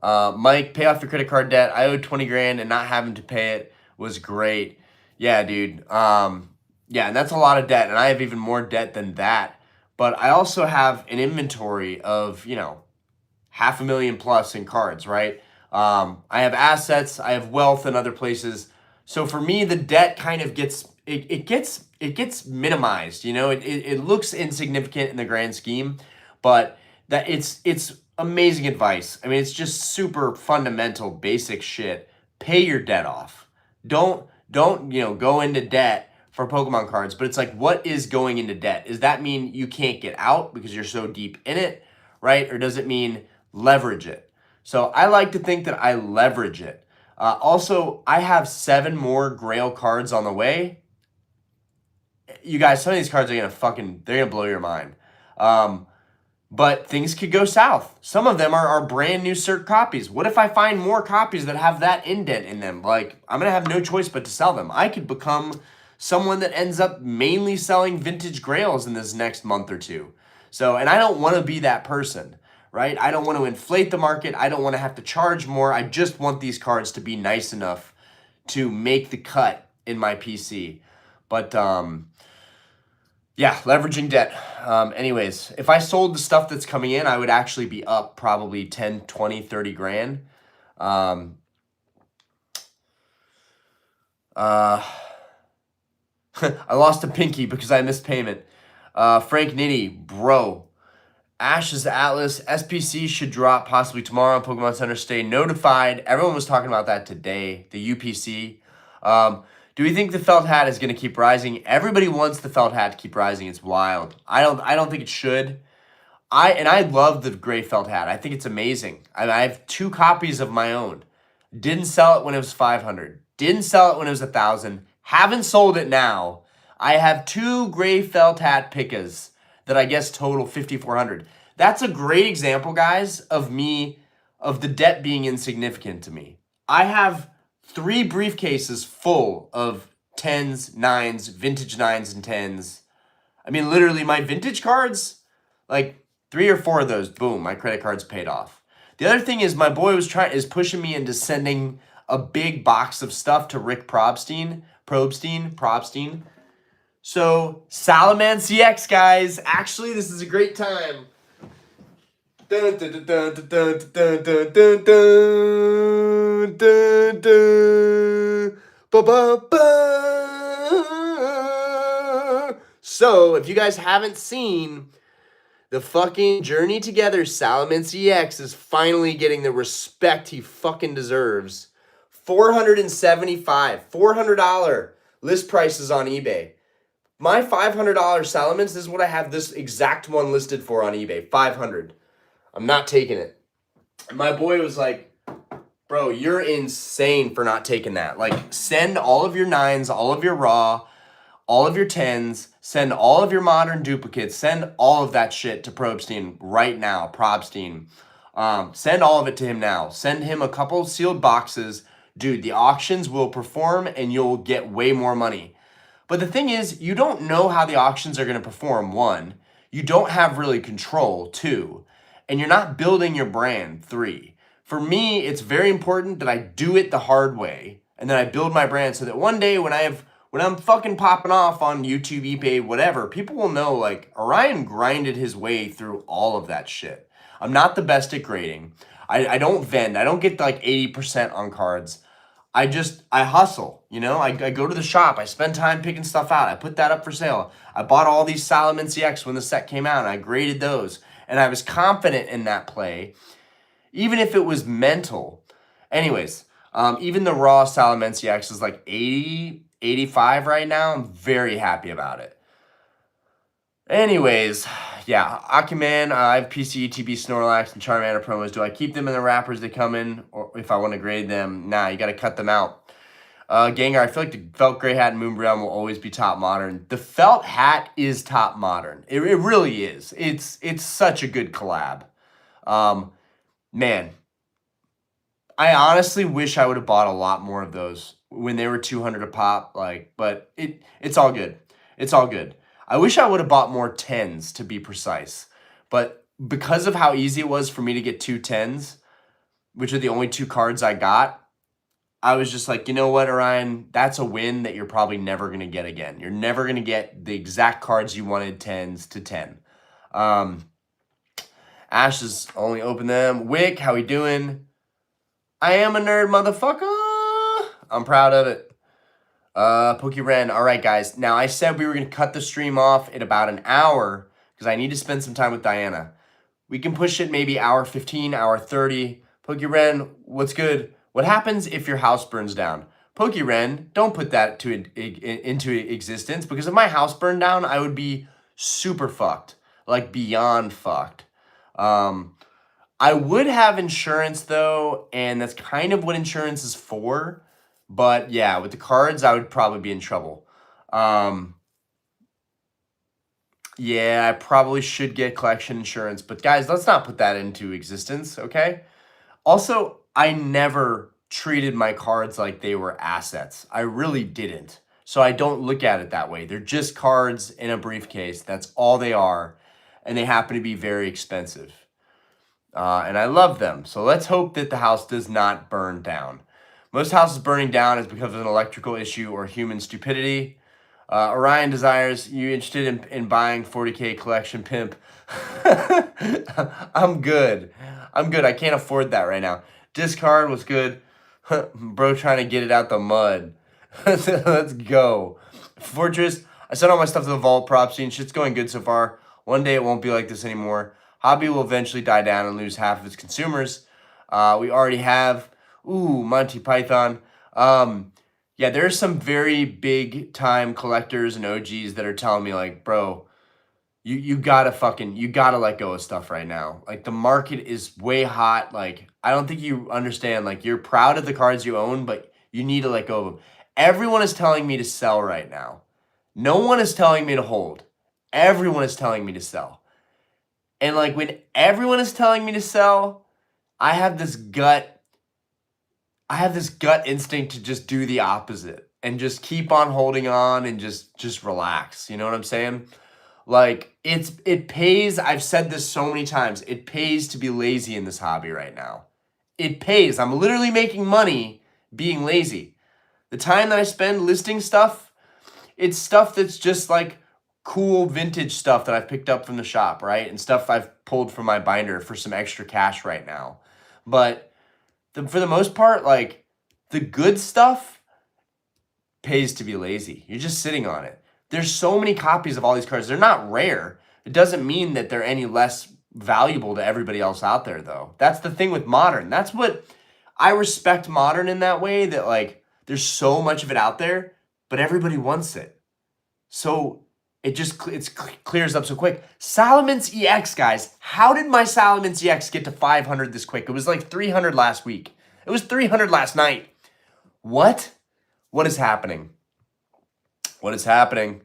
Mike, pay off your credit card debt. I owed 20 grand and not having to pay it was great. Yeah, dude. Yeah, and that's a lot of debt, and I have even more debt than that. But I also have an inventory of, you know, 500,000 plus in cards, right? I have assets, I have wealth in other places. So for me, the debt kind of gets minimized. You know, it looks insignificant in the grand scheme, but that it's amazing advice. I mean, it's just super fundamental, basic shit. Pay your debt off. Don't you know, go into debt for Pokemon cards, but it's like, what is going into debt? Does that mean you can't get out because you're so deep in it, right? Or does it mean leverage it? So I like to think that I leverage it. Also, I have 7 more Grail cards on the way. You guys, some of these cards are they're gonna blow your mind. But things could go south. Some of them are brand new cert copies. What if I find more copies that have that indent in them? Like, I'm gonna have no choice but to sell them. I could become someone that ends up mainly selling vintage Grails in this next month or 2. So, and I don't want to be that person, right? I don't want to inflate the market. I don't want to have to charge more. I just want these cards to be nice enough to make the cut in my PC. But, yeah, leveraging debt. Anyways, if I sold the stuff that's coming in, I would actually be up probably 10, 20, 30 grand. I lost a pinky because I missed payment. Frank Nitty, bro. Ash's Atlas SPC should drop possibly tomorrow on Pokemon Center. Stay notified. Everyone was talking about that today, the UPC. Do we think the felt hat is going to keep rising? Everybody wants the felt hat to keep rising. It's wild. I don't think it should. I love the gray felt hat. I think it's amazing. I have 2 copies of my own. Didn't sell it when it was 500. Didn't sell it when it was 1,000. Haven't sold it now. I have 2 gray felt hat Pickas that I guess total 5,400. That's a great example, guys, of the debt being insignificant to me. I have 3 briefcases full of 10s, 9s, vintage 9s and 10s. I mean, literally my vintage cards, like 3 or 4 of those, boom, my credit card's paid off. The other thing is my boy is pushing me into sending a big box of stuff to Rick Probstein. So, Salaman CX, guys. Actually, this is a great time. Dun, dun, dun, dun, dun, dun, dun, dun, dun, dun, dun, ba, ba, ba. So, if you guys haven't seen the fucking Journey Together, Salaman CX is finally getting the respect he fucking deserves. $475, $400 list prices on eBay. My $500 Salamence, this is what I have this exact one listed for on eBay, $500. I'm not taking it. And my boy was like, bro, you're insane for not taking that. Like, send all of your 9s, all of your raw, all of your 10s, send all of your modern duplicates, send all of that shit to Probstein right now, Probstein. Send all of it to him now. Send him a couple sealed boxes. Dude, the auctions will perform and you'll get way more money. But the thing is, you don't know how the auctions are going to perform, 1. You don't have really control, 2. And you're not building your brand, 3. For me, it's very important that I do it the hard way. And then I build my brand so that one day when I'm fucking popping off on YouTube, eBay, whatever, people will know, like, Orion grinded his way through all of that shit. I'm not the best at grading. I don't vend. I don't get like 80% on cards. I hustle, you know? I go to the shop. I spend time picking stuff out. I put that up for sale. I bought all these Salamence EX when the set came out, and I graded those. And I was confident in that play, even if it was mental. Anyways, even the raw Salamence EX is like 80, 85 right now. I'm very happy about it. Anyways, yeah, Akuman, I have PC, TB, Snorlax, and Charmander promos. Do I keep them in the wrappers they come in, or if I want to grade them? Nah, you got to cut them out. Gengar, I feel like the Felt Gray Hat and Moonbreon will always be top modern. The Felt Hat is top modern. It really is. It's such a good collab. Man, I honestly wish I would have bought a lot more of those when they were 200 a pop. But it's all good. It's all good. I wish I would have bought more 10s, to be precise. But because of how easy it was for me to get 2 10s, which are the only 2 cards I got, I was just like, you know what, Orion? That's a win that you're probably never going to get again. You're never going to get the exact cards you wanted 10s to 10. Ash has only opened them. Wick, how we doing? I am a nerd, motherfucker. I'm proud of it. Pokeren. All right, guys. Now, I said we were going to cut the stream off at about an hour because I need to spend some time with Diana. We can push it maybe hour 15, hour 30. Pokeren, what's good? What happens if your house burns down? Pokeren, don't put that into existence, because if my house burned down, I would be super fucked. Like, beyond fucked. I would have insurance, though, and that's kind of what insurance is for. But, yeah, with the cards, I would probably be in trouble. Yeah, I probably should get collection insurance. But, guys, let's not put that into existence, okay? Also, I never treated my cards like they were assets. I really didn't. So I don't look at it that way. They're just cards in a briefcase. That's all they are. And they happen to be very expensive. And I love them. So let's hope that the house does not burn down. Most houses burning down is because of an electrical issue or human stupidity. Orion Desires, you interested in buying 40K collection, pimp? I'm good. I can't afford that right now. Discard was good. Bro trying to get it out the mud. Let's go. Fortress, I sent all my stuff to the vault prop scene. Shit's going good so far. One day it won't be like this anymore. Hobby will eventually die down and lose half of its consumers. We already have... Ooh, Monty Python. Yeah, there's some very big time collectors and OGs that are telling me, like, bro, you gotta let go of stuff right now. Like, the market is way hot. Like, I don't think you understand. Like, you're proud of the cards you own, but you need to let go of them. Everyone is telling me to sell right now. No one is telling me to hold. Everyone is telling me to sell. And, like, when everyone is telling me to sell, I have this gut instinct to just do the opposite and just keep on holding on and just relax. You know what I'm saying? Like, it pays. I've said this so many times. It pays to be lazy in this hobby right now. It pays. I'm literally making money being lazy. The time that I spend listing stuff, it's stuff that's just like cool vintage stuff that I've picked up from the shop, right? And stuff I've pulled from my binder for some extra cash right now. But for the most part, like, the good stuff pays to be lazy. You're just sitting on it. There's so many copies of all these cards. They're not rare. It doesn't mean that they're any less valuable to everybody else out there, though. That's the thing with Modern. That's what I respect Modern in that way, that, like, there's so much of it out there, but everybody wants it. So it clears up so quick. Salamence EX, guys. How did my Salamence EX get to 500 this quick? It was like 300 last week. It was 300 last night. What? What is happening? What is happening?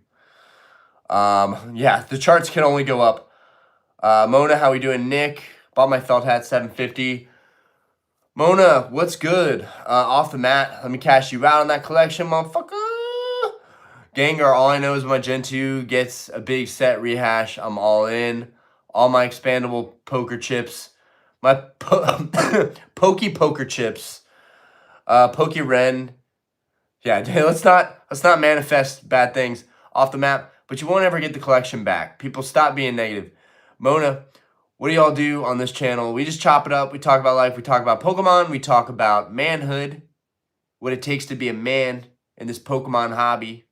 Yeah, the charts can only go up. Mona, how we doing? Nick, bought my felt hat, 750. Mona, what's good? Off the mat. Let me cash you out on that collection, motherfucker. Gengar, all I know is my Gen 2 gets a big set rehash. I'm all in. All my expandable poker chips. My Pokey poker chips. Pokeren. Yeah, let's not manifest bad things off the map, but you won't ever get the collection back. People, stop being negative. Mona, what do y'all do on this channel? We just chop it up. We talk about life. We talk about Pokemon. We talk about manhood. what it takes to be a man in this Pokemon hobby.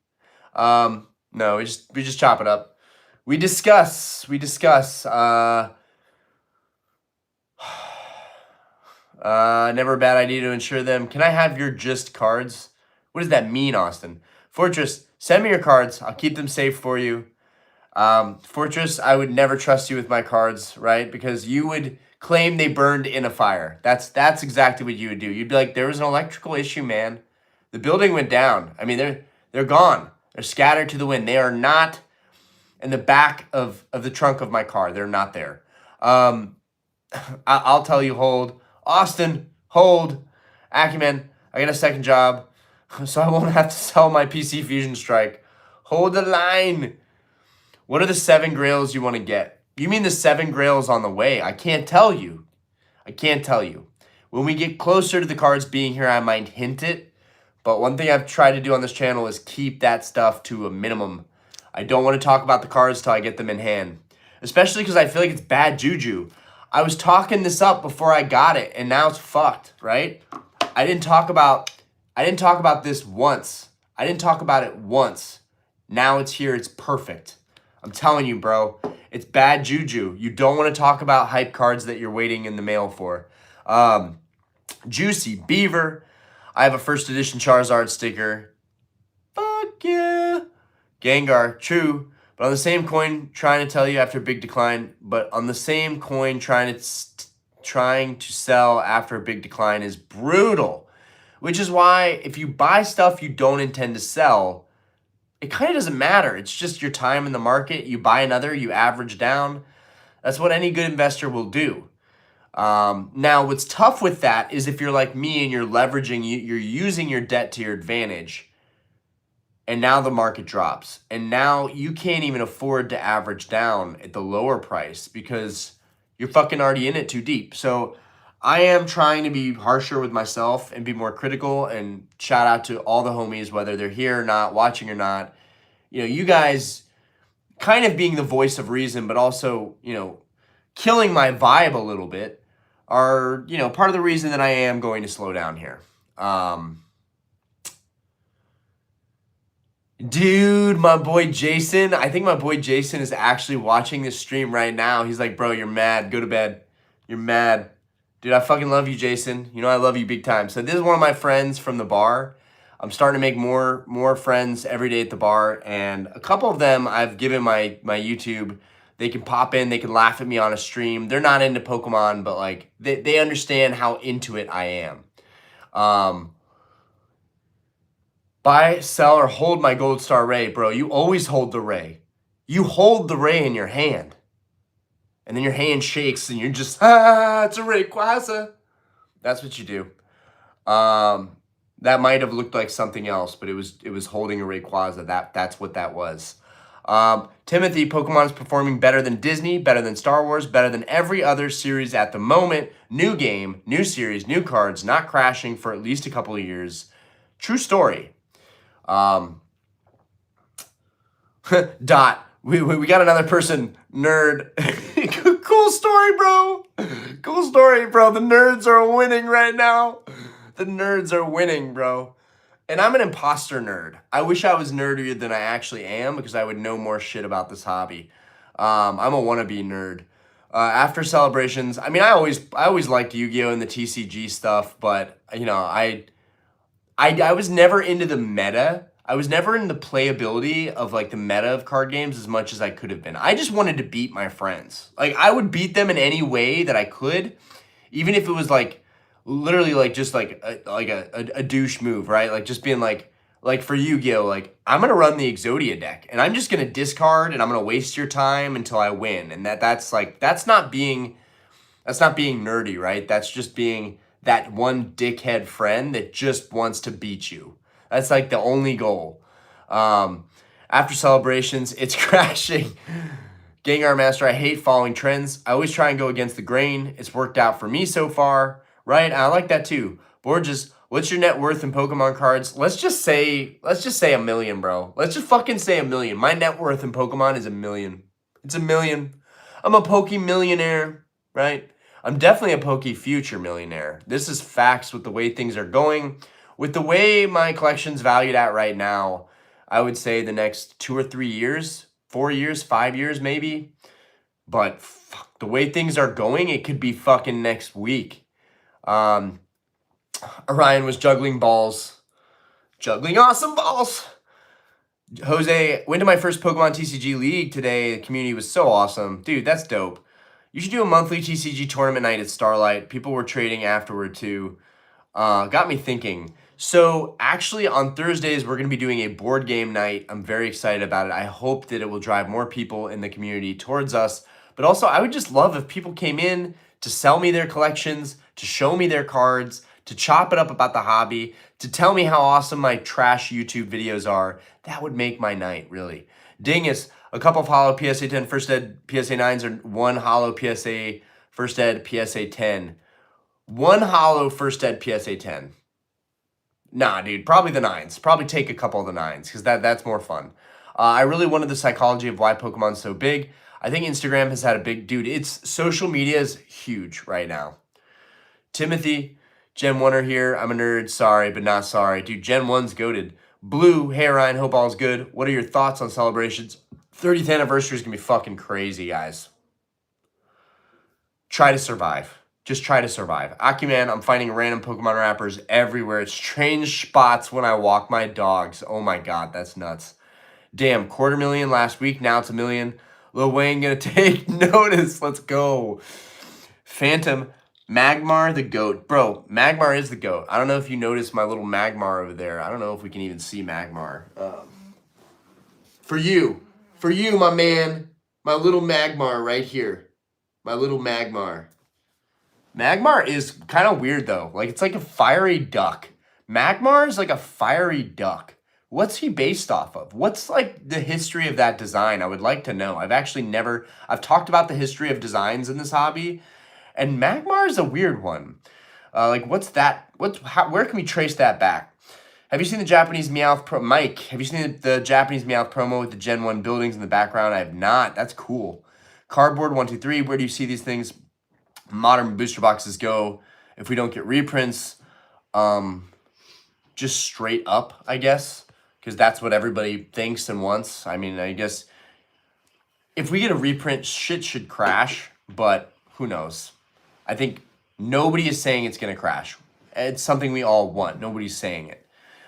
No, we just chop it up. We discuss. Never a bad idea to insure them. Can I have your just cards? What does that mean, Austin? Fortress, send me your cards. I'll keep them safe for you. Fortress, I would never trust you with my cards, right? Because you would claim they burned in a fire. That's exactly what you would do. You'd be like, there was an electrical issue, man. The building went down. I mean, they're gone. They're scattered to the wind. They are not in the back of the trunk of my car. They're not there. I'll tell you, hold. Austin, hold. Acumen, I got a second job, so I won't have to sell my PC Fusion Strike. Hold the line. What are the 7 grails you want to get? You mean the 7 grails on the way? I can't tell you. When we get closer to the cards being here, I might hint it. But one thing I've tried to do on this channel is keep that stuff to a minimum. I don't want to talk about the cards till I get them in hand. Especially because I feel like it's bad juju. I was talking this up before I got it, and now it's fucked, right? I didn't talk about this once. I didn't talk about it once. Now it's here. It's perfect. I'm telling you, bro. It's bad juju. You don't want to talk about hype cards that you're waiting in the mail for. Juicy Beaver. I have a first edition Charizard sticker. Fuck yeah. Gengar. True. But on the same coin, trying to tell you after a big decline, trying to sell after a big decline is brutal. Which is why if you buy stuff you don't intend to sell, it kind of doesn't matter. It's just your time in the market. You buy another, you average down. That's what any good investor will do. Now, what's tough with that is if you're like me and you're leveraging, you're using your debt to your advantage, and now the market drops, and now you can't even afford to average down at the lower price because you're fucking already in it too deep. So I am trying to be harsher with myself and be more critical, and shout out to all the homies, whether they're here or not, watching or not. You know, you guys kind of being the voice of reason, but also, you know, killing my vibe a little bit are, you know, part of the reason that I am going to slow down here. Dude, my boy Jason, I think my boy Jason is actually watching this stream right now. He's like, bro, you're mad. Go to bed. You're mad. Dude, I fucking love you, Jason. You know I love you big time. So this is one of my friends from the bar. I'm starting to make more friends every day at the bar, and a couple of them I've given my YouTube. They can pop in, they can laugh at me on a stream. They're not into Pokemon, but like they understand how into it I am. Buy, sell, or hold my Gold Star Ray, bro. You always hold the Ray. You hold the Ray in your hand. And then your hand shakes and you're just, it's a Rayquaza. That's what you do. That might have looked like something else, but it was holding a Rayquaza. That's what that was. Timothy, Pokemon is performing better than Disney, better than Star Wars, better than every other series at the moment. New game, new series, new cards, not crashing for at least a couple of years. True story. Dot. We got another person. Nerd. Cool story, bro. Cool story, bro. The nerds are winning right now. The nerds are winning, bro. And I'm an imposter nerd. I wish I was nerdier than I actually am because I would know more shit about this hobby. I'm a wannabe nerd. After celebrations, I mean, I always liked Yu-Gi-Oh! And the TCG stuff, but you know, I was never into the meta. I was never in the playability of like the meta of card games as much as I could have been. I just wanted to beat my friends. Like I would beat them in any way that I could, even if it was like literally like just like a douche move, right? Like just being like for Yu-Gi-Oh, like I'm gonna run the Exodia deck and I'm just gonna discard and I'm gonna waste your time until I win. And that's not being nerdy, right? That's just being that one dickhead friend that just wants to beat you. That's like the only goal. After celebrations, it's crashing. Gengar Master, I hate following trends. I always try and go against the grain. It's worked out for me so far, right? I like that too. Borges, what's your net worth in Pokemon cards? Let's just say $1 million, bro. Let's just fucking say $1 million. My net worth in Pokemon is $1 million. It's $1 million. I'm a Poke millionaire, right? I'm definitely a Poke future millionaire. This is facts with the way things are going. With the way my collection's valued at right now, I would say the next 2 or 3 years, 4 years, 5 years maybe. But fuck, the way things are going, it could be fucking next week. Orion was juggling balls. Juggling awesome balls. Jose, went to my first Pokemon TCG League today. The community was so awesome. Dude, that's dope. You should do a monthly TCG tournament night at Starlight. People were trading afterward too. Got me thinking. So actually on Thursdays, we're going to be doing a board game night. I'm very excited about it. I hope that it will drive more people in the community towards us. But also, I would just love if people came in to sell me their collections, to show me their cards, to chop it up about the hobby, to tell me how awesome my trash YouTube videos are. That would make my night, really. Dingus, a couple of hollow PSA 10 First Ed PSA 9s or one hollow PSA First Ed PSA 10. One hollow First Ed PSA 10. Nah, dude, probably the 9s. Probably take a couple of the 9s because that's more fun. I really wanted the psychology of why Pokemon's so big. I think Instagram has had a big... Dude, it's social media is huge right now. Timothy, Gen 1er here. I'm a nerd. Sorry, but not sorry. Dude, Gen 1's goated. Blue, hey Ryan, hope all's good. What are your thoughts on celebrations? 30th anniversary is going to be fucking crazy, guys. Try to survive. Just try to survive. Akiman, I'm finding random Pokemon rappers everywhere. It's strange spots when I walk my dogs. Oh my god, that's nuts. Damn, 250,000 last week. Now it's 1 million. Lil Wayne gonna take notice. Let's go. Phantom, Magmar the GOAT. Bro, Magmar is the GOAT. I don't know if you noticed my little Magmar over there. I don't know if we can even see Magmar. For you, my man, my little Magmar right here. My little Magmar. Magmar is kind of weird, though. Like, it's like a fiery duck. Magmar is like a fiery duck. What's he based off of? What's, like, the history of that design? I would like to know. I've talked about the history of designs in this hobby, and Magmar is a weird one. Like, what's that? Where can we trace that back? Have you seen the Japanese Meowth Mike, have you seen the Japanese Meowth promo with the Gen 1 buildings in the background? I have not. That's cool. Cardboard 123, where do you see these things? Modern booster boxes go if we don't get reprints, just straight up, I guess, because that's what everybody thinks and wants. I mean, I guess if we get a reprint, shit should crash, but who knows? I think nobody is saying it's going to crash. It's something we all want. Nobody's saying it.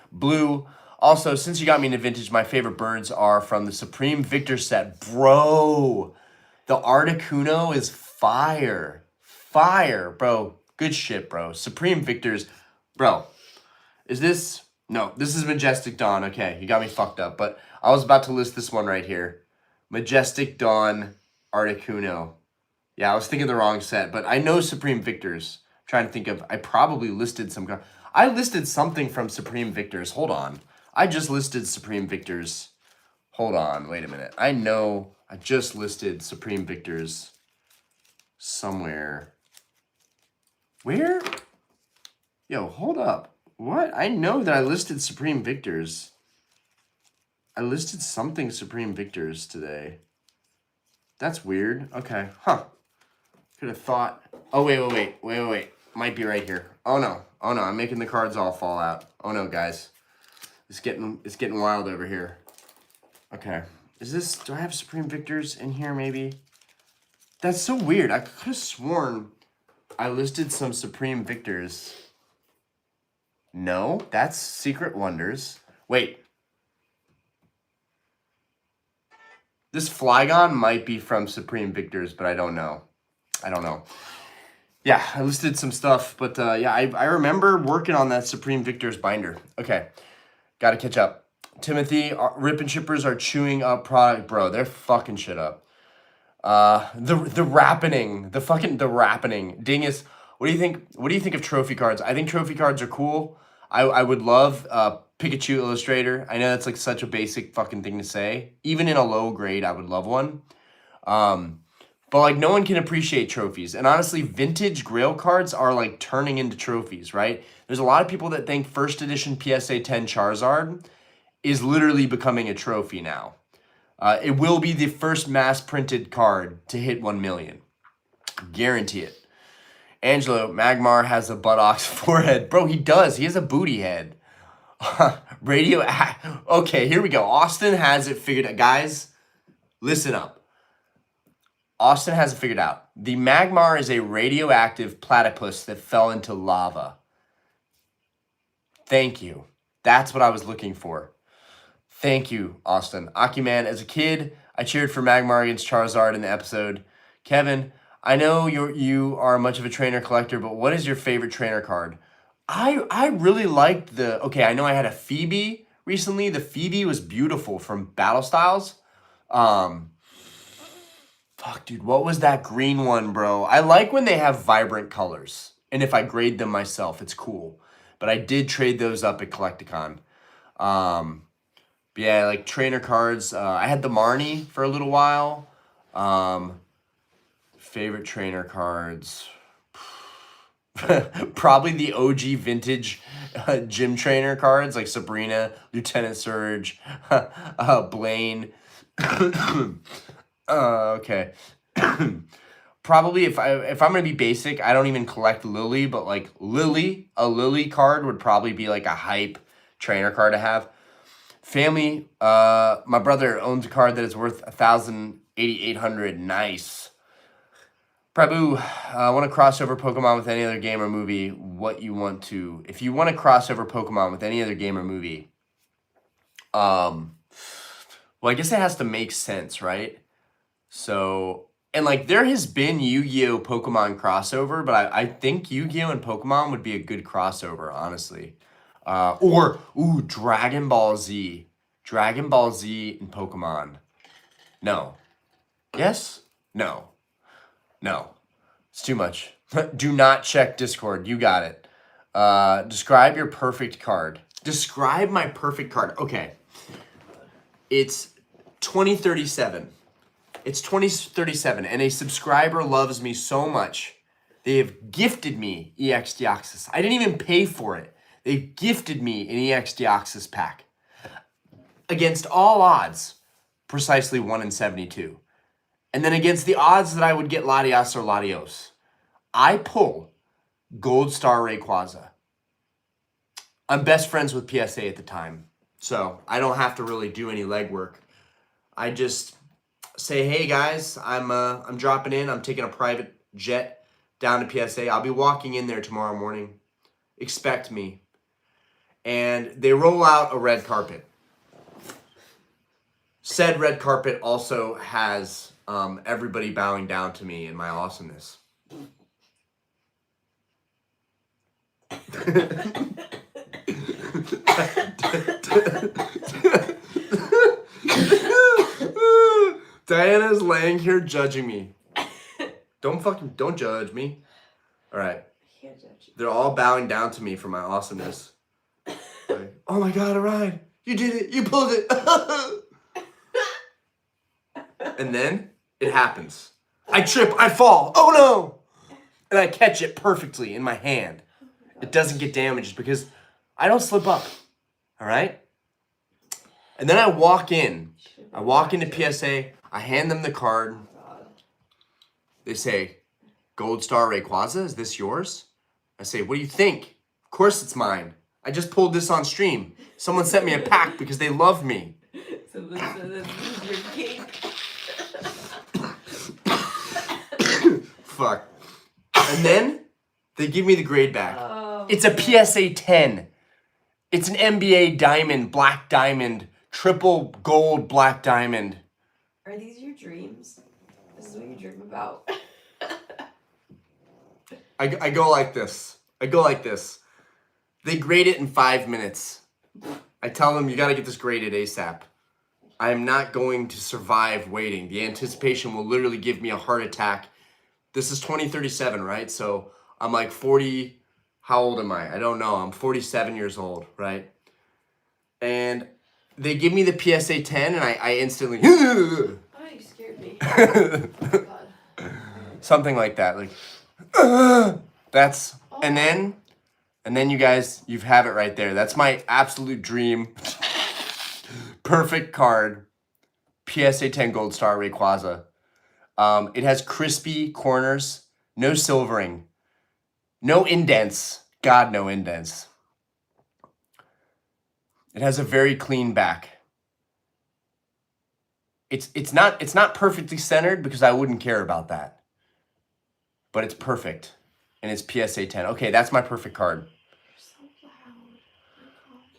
Blue, also, since you got me into vintage, my favorite birds are from the Supreme Victor set. Bro, the Articuno is fire. Fire, bro. Good shit, bro. Supreme Victors. Bro, is this... No, this is Majestic Dawn. Okay, you got me fucked up. But I was about to list this one right here. Majestic Dawn Articuno. Yeah, I was thinking the wrong set. But I know Supreme Victors. I'm trying to think of... I probably listed some... I listed something from Supreme Victors. Hold on. I just listed Supreme Victors. Hold on. Wait a minute. I know I just listed Supreme Victors somewhere. Where? Yo, hold up. What? I know that I listed Supreme Victors. I listed something Supreme Victors today. That's weird. Okay. Huh. Could have thought. Oh, wait. Might be right here. Oh, no. I'm making the cards all fall out. Oh, no, guys. It's getting wild over here. Okay. Do I have Supreme Victors in here, maybe? That's so weird. I could have sworn I listed some Supreme Victors. No, that's Secret Wonders. Wait. This Flygon might be from Supreme Victors, but I don't know. Yeah, I listed some stuff, but yeah, I remember working on that Supreme Victors binder. Okay, got to catch up. Timothy, Rip and Chippers are chewing up product. Bro, they're fucking shit up. The rappening. Dingus, what do you think of trophy cards? I think trophy cards are cool. I would love Pikachu Illustrator. I know that's like such a basic fucking thing to say. Even in a low grade, I would love one. But like no one can appreciate trophies. And honestly, vintage Grail cards are like turning into trophies, right? There's a lot of people that think first edition PSA 10 Charizard is literally becoming a trophy now. It will be the first mass printed card to hit 1 million. Guarantee it. Angelo, Magmar has a buttocks forehead. Bro, he does. He has a booty head. Okay, here we go. Austin has it figured out. Guys, listen up. Austin has it figured out. The Magmar is a radioactive platypus that fell into lava. Thank you. That's what I was looking for. Thank you, Austin. Akiman, as a kid, I cheered for Magmar against Charizard in the episode. Kevin, I know you are much of a trainer collector, but what is your favorite trainer card? I really liked okay, I know I had a Phoebe recently. The Phoebe was beautiful from Battle Styles. Fuck, dude, what was that green one, bro? I like when they have vibrant colors. And if I grade them myself, it's cool. But I did trade those up at Collecticon. Yeah, like trainer cards. I had the Marnie for a little while. Favorite trainer cards. Probably the OG vintage gym trainer cards like Sabrina, Lieutenant Surge, Blaine. Okay. Probably if I'm gonna be basic, I don't even collect Lily, but like a Lily card would probably be like a hype trainer card to have. Family, my brother owns a card that is worth 8,800. Nice. Prabhu, I want to cross over Pokemon with any other game or movie. If you want to cross over Pokemon with any other game or movie, well, I guess it has to make sense, right? So, and like there has been Yu-Gi-Oh! Pokemon crossover, but I think Yu-Gi-Oh! And Pokemon would be a good crossover, honestly. Dragon Ball Z. Dragon Ball Z and Pokemon. No. Yes? No. No. It's too much. Do not check Discord. You got it. Describe your perfect card. Describe my perfect card. Okay. It's 2037. It's 2037, and a subscriber loves me so much. They have gifted me EX Deoxys. I didn't even pay for it. They've gifted me an EX Deoxys pack. Against all odds, precisely 1 in 72. And then against the odds that I would get Latias or Latios, I pull Gold Star Rayquaza. I'm best friends with PSA at the time, so I don't have to really do any legwork. I just say, hey guys, I'm dropping in. I'm taking a private jet down to PSA. I'll be walking in there tomorrow morning. Expect me. And they roll out a red carpet. Said red carpet also has everybody bowing down to me in my awesomeness. Diana's laying here judging me. Don't judge me. All right. They're all bowing down to me for my awesomeness. Like, oh my God, Orion, you did it. You pulled it. And then it happens. I trip, I fall. Oh no. And I catch it perfectly in my hand. It doesn't get damaged because I don't slip up. All right? And then I walk in. I walk into PSA. I hand them the card. They say, Gold Star Rayquaza, is this yours? I say, what do you think? Of course it's mine. I just pulled this on stream. Someone sent me a pack because they love me.
So this is your cake.
Fuck. And then they give me the grade back. Oh, it's a PSA 10. It's an NBA diamond, black diamond, triple gold black diamond.
Are these your dreams? This is what you dream about.
I go like this. They grade it in 5 minutes. I tell them, you got to get this graded ASAP. I am not going to survive waiting. The anticipation will literally give me a heart attack. This is 2037, right? So I'm like 40. How old am I? I don't know. I'm 47 years old, right? And they give me the PSA 10 and I instantly...
Oh, you scared me. Oh, God.
Something like that. Like, that's... Oh. And then you guys, you have it right there. That's my absolute dream. Perfect card. PSA 10 Gold Star Rayquaza. It has crispy corners, no silvering. No indents. God, no indents. It has a very clean back. It's not perfectly centered because I wouldn't care about that. But it's perfect. And it's PSA 10. Okay, that's my perfect card.
You're so loud.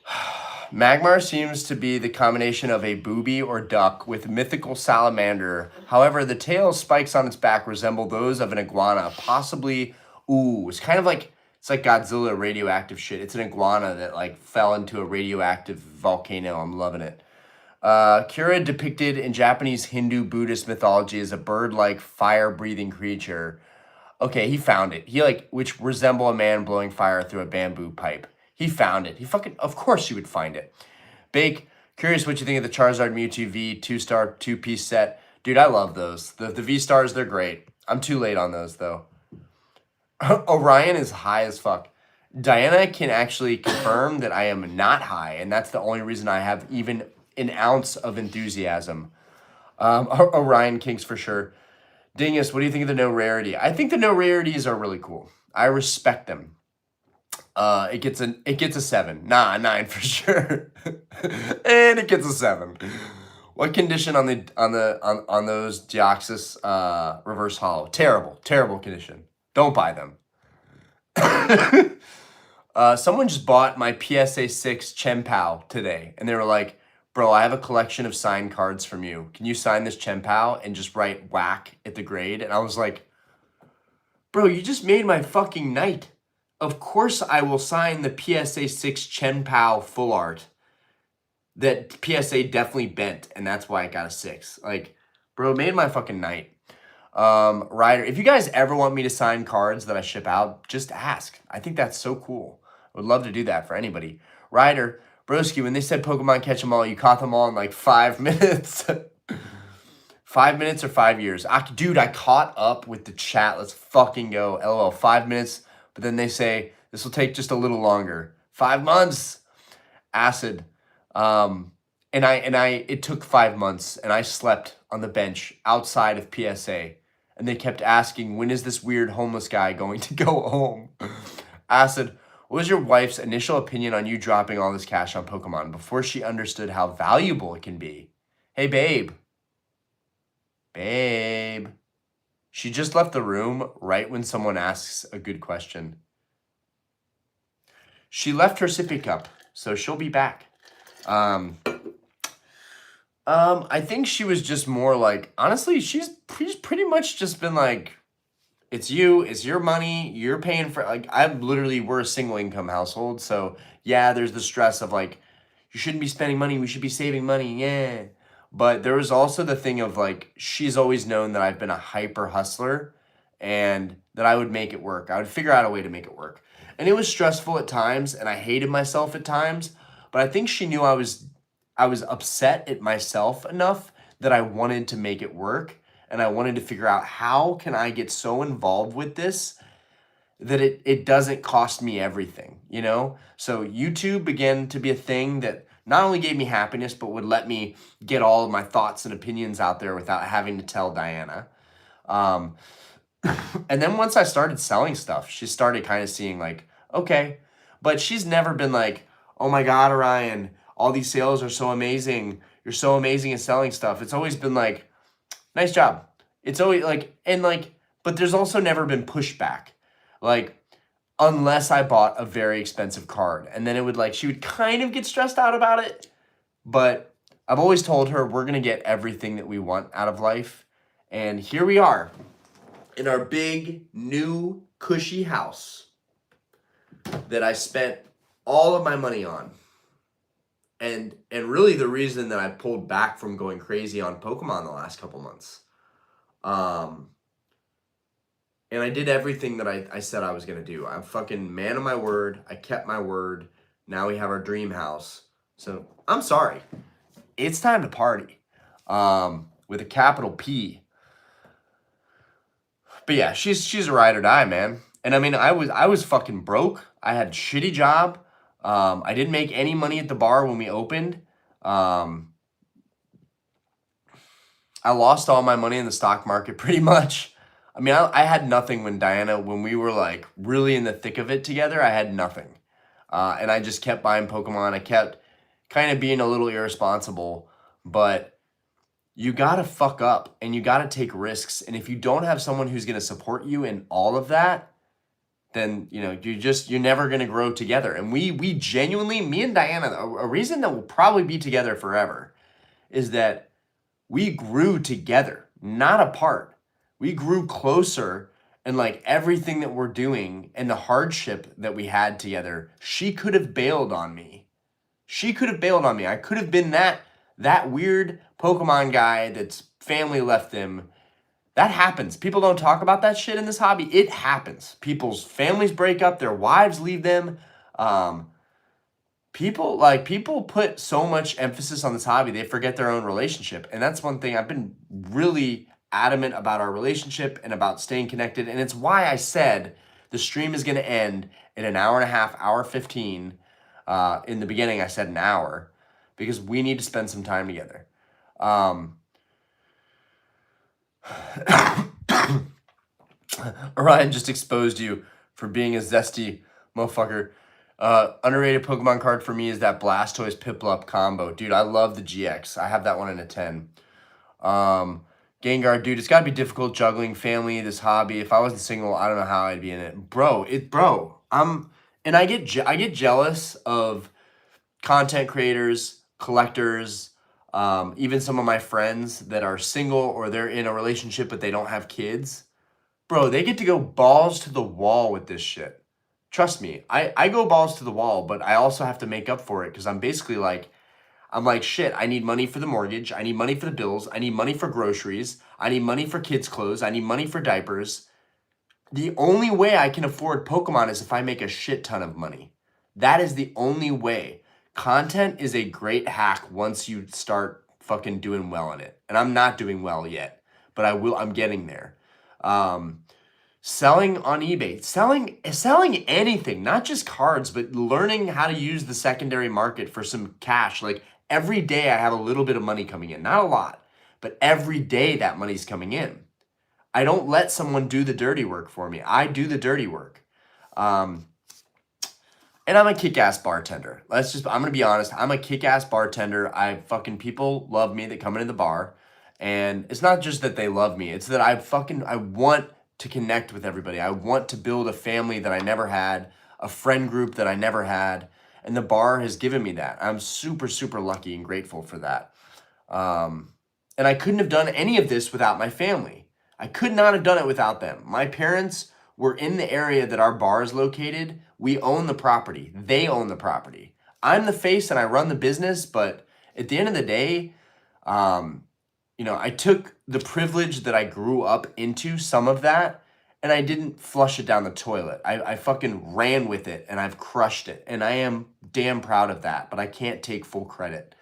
Oh
Magmar seems to be the combination of a booby or duck with mythical salamander. However, the tail spikes on its back resemble those of an iguana, possibly. Ooh, it's kind of like it's like Godzilla radioactive shit. It's an iguana that like fell into a radioactive volcano. I'm loving it. Kira depicted in Japanese Hindu Buddhist mythology as a bird-like fire-breathing creature. Okay, he found it. He which resemble a man blowing fire through a bamboo pipe. He found it. He fucking, of course you would find it. Bake, curious what you think of the Charizard Mewtwo V 2-star 2-piece set. Dude, I love those. The V-stars, they're great. I'm too late on those, though. Orion is high as fuck. Diana can actually confirm that I am not high, and that's the only reason I have even an ounce of enthusiasm. Orion kinks for sure. Dingus, what do you think of the no rarity? I think the no rarities are really cool. I respect them. It gets a 7. Nah, 9 for sure. And it gets a 7. What condition on those Deoxys reverse hollow? Terrible condition. Don't buy them. Someone just bought my PSA 6 Chien-Pao today, and they were like, bro, I have a collection of signed cards from you. Can you sign this Chien-Pao and just write whack at the grade? And I was like, bro, you just made my fucking night. Of course I will sign the PSA 6 Chien-Pao full art that PSA definitely bent, and that's why I got a 6. Like, bro, it made my fucking night. Ryder, if you guys ever want me to sign cards that I ship out, just ask. I think that's so cool. I would love to do that for anybody. Ryder, broski, when they said Pokemon catch them all, you caught them all in like 5 minutes. 5 minutes or 5 years? Dude, I caught up with the chat. Let's fucking go. LOL, 5 minutes. But then they say, this will take just a little longer. 5 months. Acid. It took 5 months, and I slept on the bench outside of PSA. And they kept asking, when is this weird homeless guy going to go home? Acid, what was your wife's initial opinion on you dropping all this cash on Pokemon before she understood how valuable it can be? Hey, babe. Babe. She just left the room right when someone asks a good question. She left her sippy cup, so she'll be back. I think she was just more like, honestly, she's pretty much just been like, it's you, it's your money, you're paying for, like, we're a single income household, so yeah, there's the stress of like, you shouldn't be spending money, we should be saving money, yeah. But there was also the thing of like, she's always known that I've been a hyper hustler and that I would make it work. I would figure out a way to make it work. And it was stressful at times and I hated myself at times, but I think she knew I was upset at myself enough that I wanted to make it work. And I wanted to figure out how can I get so involved with this that it doesn't cost me everything, you know? So YouTube began to be a thing that not only gave me happiness, but would let me get all of my thoughts and opinions out there without having to tell Diana. And then once I started selling stuff, she started kind of seeing like, okay, but she's never been like, oh my God, Orion, all these sales are so amazing. You're so amazing at selling stuff. It's always been like, nice job. It's always like, and like, but there's also never been pushback. Like, unless I bought a very expensive card. And then it would like, she would kind of get stressed out about it. But I've always told her we're going to get everything that we want out of life. And here we are in our big, new, cushy house that I spent all of my money on. And really the reason that I pulled back from going crazy on Pokemon the last couple months. And I did everything that I said I was going to do. I'm fucking man of my word. I kept my word. Now we have our dream house. So I'm sorry. It's time to party. With a capital P. But yeah, she's a ride or die, man. And I mean, I was fucking broke. I had a shitty job. I didn't make any money at the bar when we opened. I lost all my money in the stock market pretty much. I mean, I had nothing when we were like really in the thick of it together. I had nothing. And I just kept buying Pokemon. I kept kind of being a little irresponsible, but you got to fuck up and you got to take risks. And if you don't have someone who's going to support you in all of that, then, you know, you're never going to grow together. And we genuinely, me and Diana, a reason that we'll probably be together forever is that we grew together, not apart. We grew closer, and like everything that we're doing and the hardship that we had together, she could have bailed on me. She could have bailed on me. I could have been that weird Pokemon guy that's family left them. That happens. People don't talk about that shit in this hobby. It happens. People's families break up, their wives leave them. People put so much emphasis on this hobby, they forget their own relationship. And that's one thing I've been really adamant about, our relationship and about staying connected. And it's why I said the stream is going to end in an hour and a half, hour 15. In the beginning, I said an hour because we need to spend some time together. Orion just exposed you for being a zesty motherfucker. Underrated Pokemon card for me is that Blastoise Piplup combo. Dude, I love the GX. I have that one in a 10. Gengar, dude, it's got to be difficult juggling family, this hobby. If I wasn't single, I don't know how I'd be in it. I get jealous of content creators, collectors, even some of my friends that are single or they're in a relationship but they don't have kids. Bro, they get to go balls to the wall with this shit. Trust me, I go balls to the wall, but I also have to make up for it because I'm basically like, shit, I need money for the mortgage. I need money for the bills. I need money for groceries. I need money for kids' clothes. I need money for diapers. The only way I can afford Pokemon is if I make a shit ton of money. That is the only way. Content is a great hack once you start fucking doing well in it. And I'm not doing well yet, but I'm getting there. Selling on eBay, selling anything, not just cards, but learning how to use the secondary market for some cash. Like every day I have a little bit of money coming in, not a lot, but every day that money's coming in. I don't let someone do the dirty work for me. I do the dirty work. And I'm a kick-ass bartender. I'm going to be honest. I'm a kick-ass bartender. People love me that come into the bar. And it's not just that they love me. It's that I want to connect with everybody. I want to build a family that I never had, a friend group that I never had. And the bar has given me that. I'm super, super lucky and grateful for that. And I couldn't have done any of this without my family. I could not have done it without them. My parents were in the area that our bar is located. We own the property. They own the property. I'm the face and I run the business, but at the end of the day, I took the privilege that I grew up into, some of that, and I didn't flush it down the toilet. I fucking ran with it and I've crushed it. And I am damn proud of that, but I can't take full credit.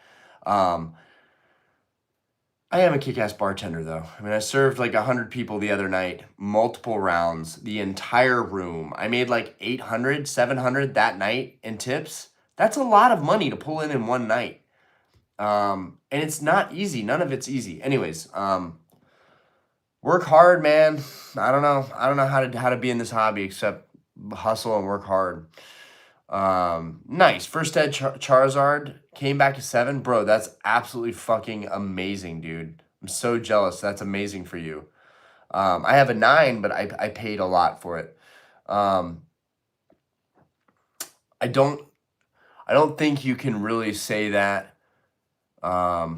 I am a kick-ass bartender, though. I mean, I served like 100 people the other night, multiple rounds, the entire room. I made like 800, 700 that night in tips. That's a lot of money to pull in one night. And it's not easy. None of it's easy. Anyways, work hard, man. I don't know how to be in this hobby except hustle and work hard. Nice. First ed Charizard came back to 7. Bro, that's absolutely fucking amazing, dude. I'm so jealous. That's amazing for you. I have a 9, but I paid a lot for it. I don't think you can really say that. I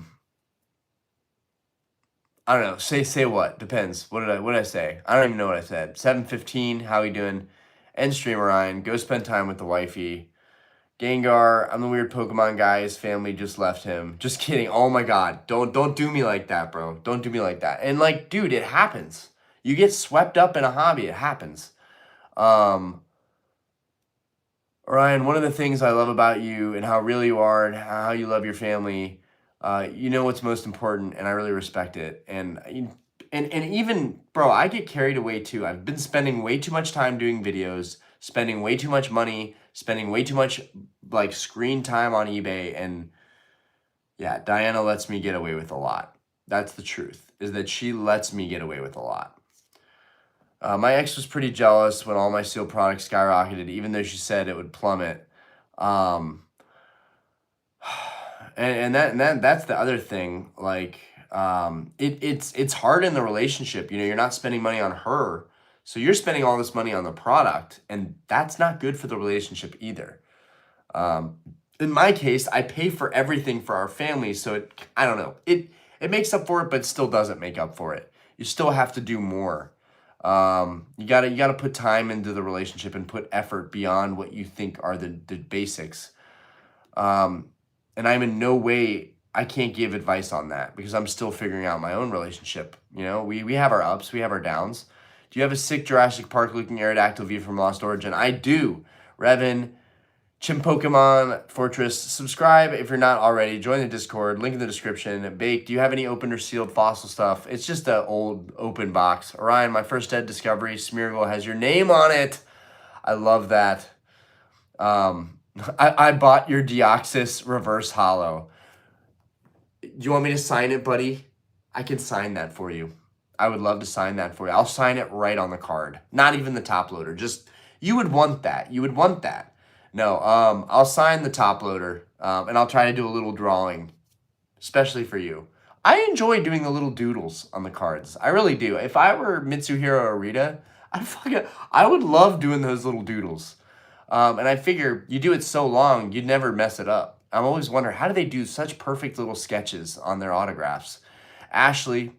don't know. Say what? Depends. What did I say? I don't even know what I said. 7:15. How you doing? End stream, Ryan. Go spend time with the wifey. Gengar, I'm the weird Pokemon guy. His family just left him. Just kidding. Oh my God. Don't do me like that, bro. Don't do me like that. And like, dude, it happens. You get swept up in a hobby. It happens. Ryan, one of the things I love about you and how real you are and how you love your family, you know what's most important, and I really respect it. And even, bro, I get carried away too. I've been spending way too much time doing videos, spending way too much money, spending way too much like screen time on eBay. And yeah, Diana lets me get away with a lot. That's the truth, is that she lets me get away with a lot. My ex was pretty jealous when all my sealed products skyrocketed, even though she said it would plummet. Um, that's the other thing. Like, it's hard in the relationship. You know, you're not spending money on her, so you're spending all this money on the product, and that's not good for the relationship either. Um, in my case, I pay for everything for our family, so I don't know. It makes up for it, but still doesn't make up for it. You still have to do more. You gotta put time into the relationship and put effort beyond what you think are the basics. Um, and I'm in no way, I can't give advice on that because I'm still figuring out my own relationship. You know, we have our ups, we have our downs. Do you have a sick Jurassic Park looking Aerodactyl V from Lost Origin? I do. Revan, Chim Pokemon Fortress, subscribe if you're not already. Join the Discord, link in the description. Bake, do you have any opened or sealed fossil stuff? It's just an old open box. Orion, my first dead discovery, Smeargle has your name on it. I love that. I bought your Deoxys reverse hollow. Do you want me to sign it, buddy? I can sign that for you. I would love to sign that for you. I'll sign it right on the card. Not even the top loader. Just, you would want that. You would want that. No, I'll sign the top loader, and I'll try to do a little drawing, especially for you. I enjoy doing the little doodles on the cards. I really do. If I were Mitsuhiro Arita, I would love doing those little doodles. And I figure you do it so long, you'd never mess it up. I'm always wondering, how do they do such perfect little sketches on their autographs? Ashley,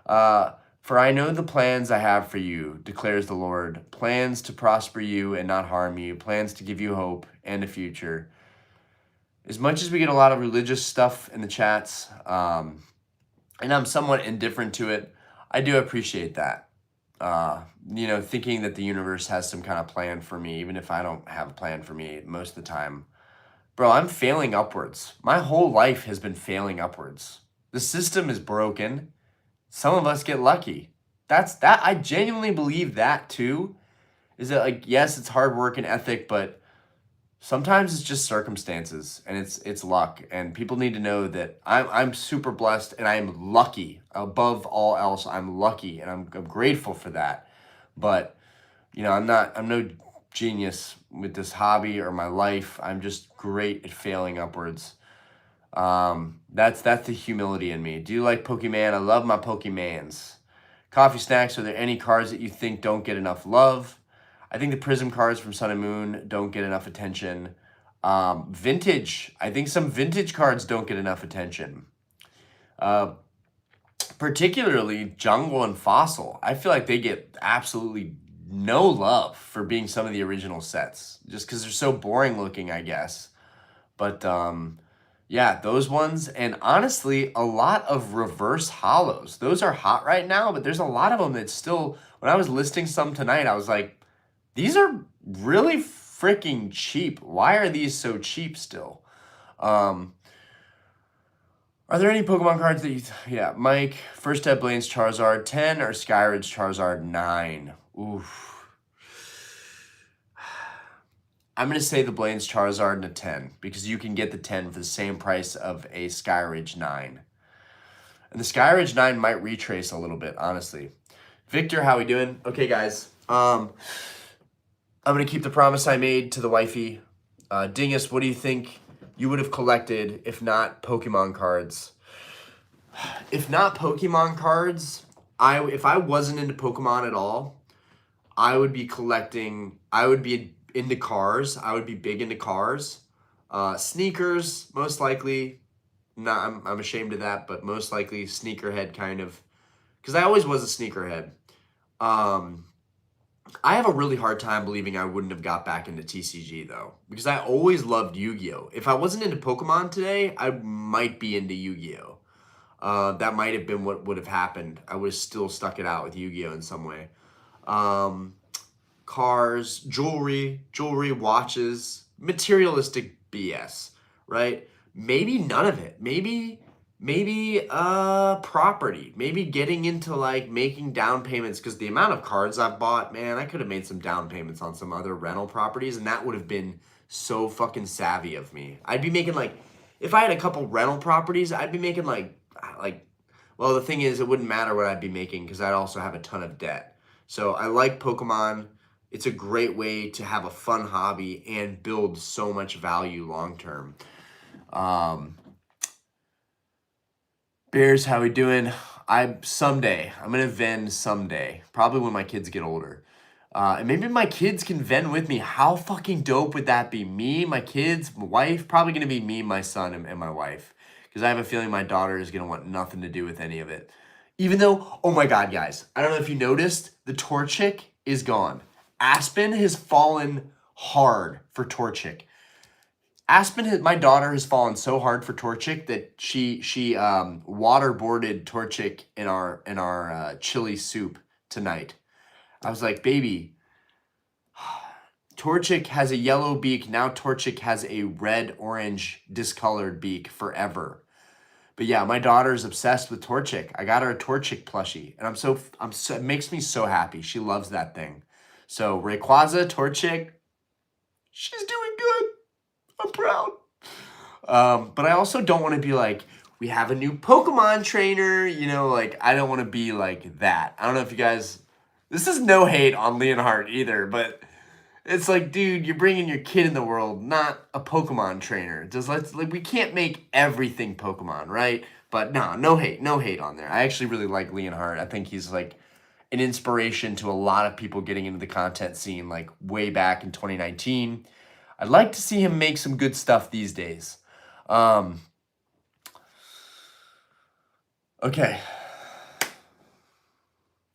for I know the plans I have for you, declares the Lord. Plans to prosper you and not harm you. Plans to give you hope and a future. As much as we get a lot of religious stuff in the chats, and I'm somewhat indifferent to it, I do appreciate that. You know, thinking that the universe has some kind of plan for me, even if I don't have a plan for me most of the time. Bro, I'm failing upwards. My whole life has been failing upwards. The system is broken. Some of us get lucky. I genuinely believe that too. Is that, like, yes, it's hard work and ethic, but sometimes it's just circumstances and it's luck. And people need to know that I'm super blessed and I am lucky. Above all else, I'm lucky and I'm grateful for that. But you know, I'm no genius with this hobby or my life. I'm just great at failing upwards. That's the humility in me. Do you like Pokemon? I love my Pokemans. Coffee snacks, are there any cards that you think don't get enough love? I think the Prism cards from Sun and Moon don't get enough attention. Vintage, I think some vintage cards don't get enough attention. Particularly Jungle and Fossil. I feel like they get absolutely no love for being some of the original sets. Just because they're so boring looking, I guess. But, yeah, those ones, and honestly, a lot of reverse hollows. Those are hot right now, but there's a lot of them that still, when I was listing some tonight, I was like, these are really freaking cheap. Why are these so cheap still? Are there any Pokemon cards that you, yeah, Mike, first step Blaine's Charizard 10 or Skyrid's Charizard 9? Oof. I'm going to say the Blaine's Charizard and a 10 because you can get the 10 for the same price of a Skyridge 9. And the Skyridge 9 might retrace a little bit, honestly. Victor, how we doing? Okay, guys. I'm going to keep the promise I made to the wifey. Dingus, what do you think you would have collected if not Pokemon cards? If not Pokemon cards, if I wasn't into Pokemon at all, I would be collecting, I would be into cars. I would be big into cars. Sneakers, most likely. Not, I'm ashamed of that, but most likely sneakerhead kind of. Because I always was a sneakerhead. I have a really hard time believing I wouldn't have got back into TCG, though. Because I always loved Yu-Gi-Oh! If I wasn't into Pokemon today, I might be into Yu-Gi-Oh! That might have been what would have happened. I would have still stuck it out with Yu-Gi-Oh! In some way. Cars, jewelry, watches, materialistic BS, right? Maybe none of it. Maybe property. Maybe getting into like making down payments, because the amount of cards I've bought, man, I could have made some down payments on some other rental properties, and that would have been so fucking savvy of me. I'd be making like, if I had a couple rental properties, I'd be making well, the thing is, it wouldn't matter what I'd be making because I'd also have a ton of debt. So I like Pokemon. It's a great way to have a fun hobby and build so much value long term. Bears, how we doing? I'm gonna vend someday. Probably when my kids get older. And maybe my kids can vend with me. How fucking dope would that be? Me, my kids, my wife. Probably gonna be me, my son, and my wife. Because I have a feeling my daughter is gonna want nothing to do with any of it. Even though, oh my god, guys, I don't know if you noticed, the Torchic is gone. Aspen has fallen hard for Torchic. My daughter has fallen so hard for Torchic that she waterboarded Torchic in our chili soup tonight. I was like, baby, Torchic has a yellow beak. Now Torchic has a red-orange discolored beak forever. But yeah, my daughter is obsessed with Torchic. I got her a Torchic plushie, and it makes me so happy. She loves that thing. So Rayquaza, Torchic, she's doing good. I'm proud. But I also don't want to be like, we have a new Pokemon trainer, like I don't want to be like that. I don't know if you guys, this is no hate on Leonhardt either, but it's like, dude, you're bringing your kid in the world, not a Pokemon trainer. We can't make everything Pokemon, right? But no hate on there. I actually really like Leonhardt. I think he's like an inspiration to a lot of people getting into the content scene, like way back in 2019. I'd like to see him make some good stuff these days. Okay.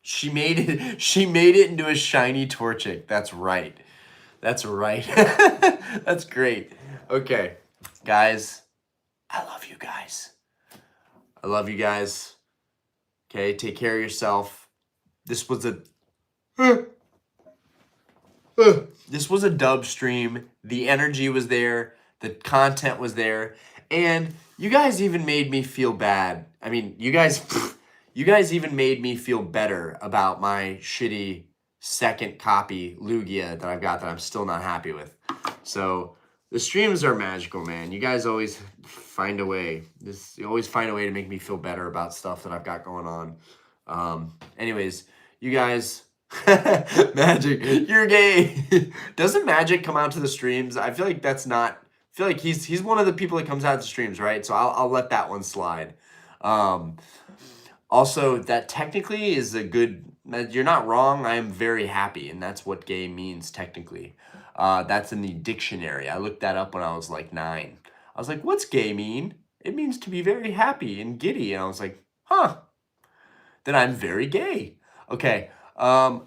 She made it into a shiny Torchic. That's right. That's great. Okay. Guys, I love you guys. Okay, take care of yourself. This was a dub stream. The energy was there. The content was there. And you guys even made me feel bad. I mean, you guys even made me feel better about my shitty second copy Lugia that I've got that I'm still not happy with. So the streams are magical, man. You guys always find a way. You always find a way to make me feel better about stuff that I've got going on. Anyways, you guys... Magic, you're gay. Doesn't Magic come out to the streams? I feel like that's not. I feel like he's one of the people that comes out to streams, right? So I'll let that one slide. Also, that technically is a good. You're not wrong. I am very happy, and that's what gay means technically. That's in the dictionary. I looked that up when I was like 9. I was like, "What's gay mean?" It means to be very happy and giddy, and I was like, "Huh." Then I'm very gay. Okay.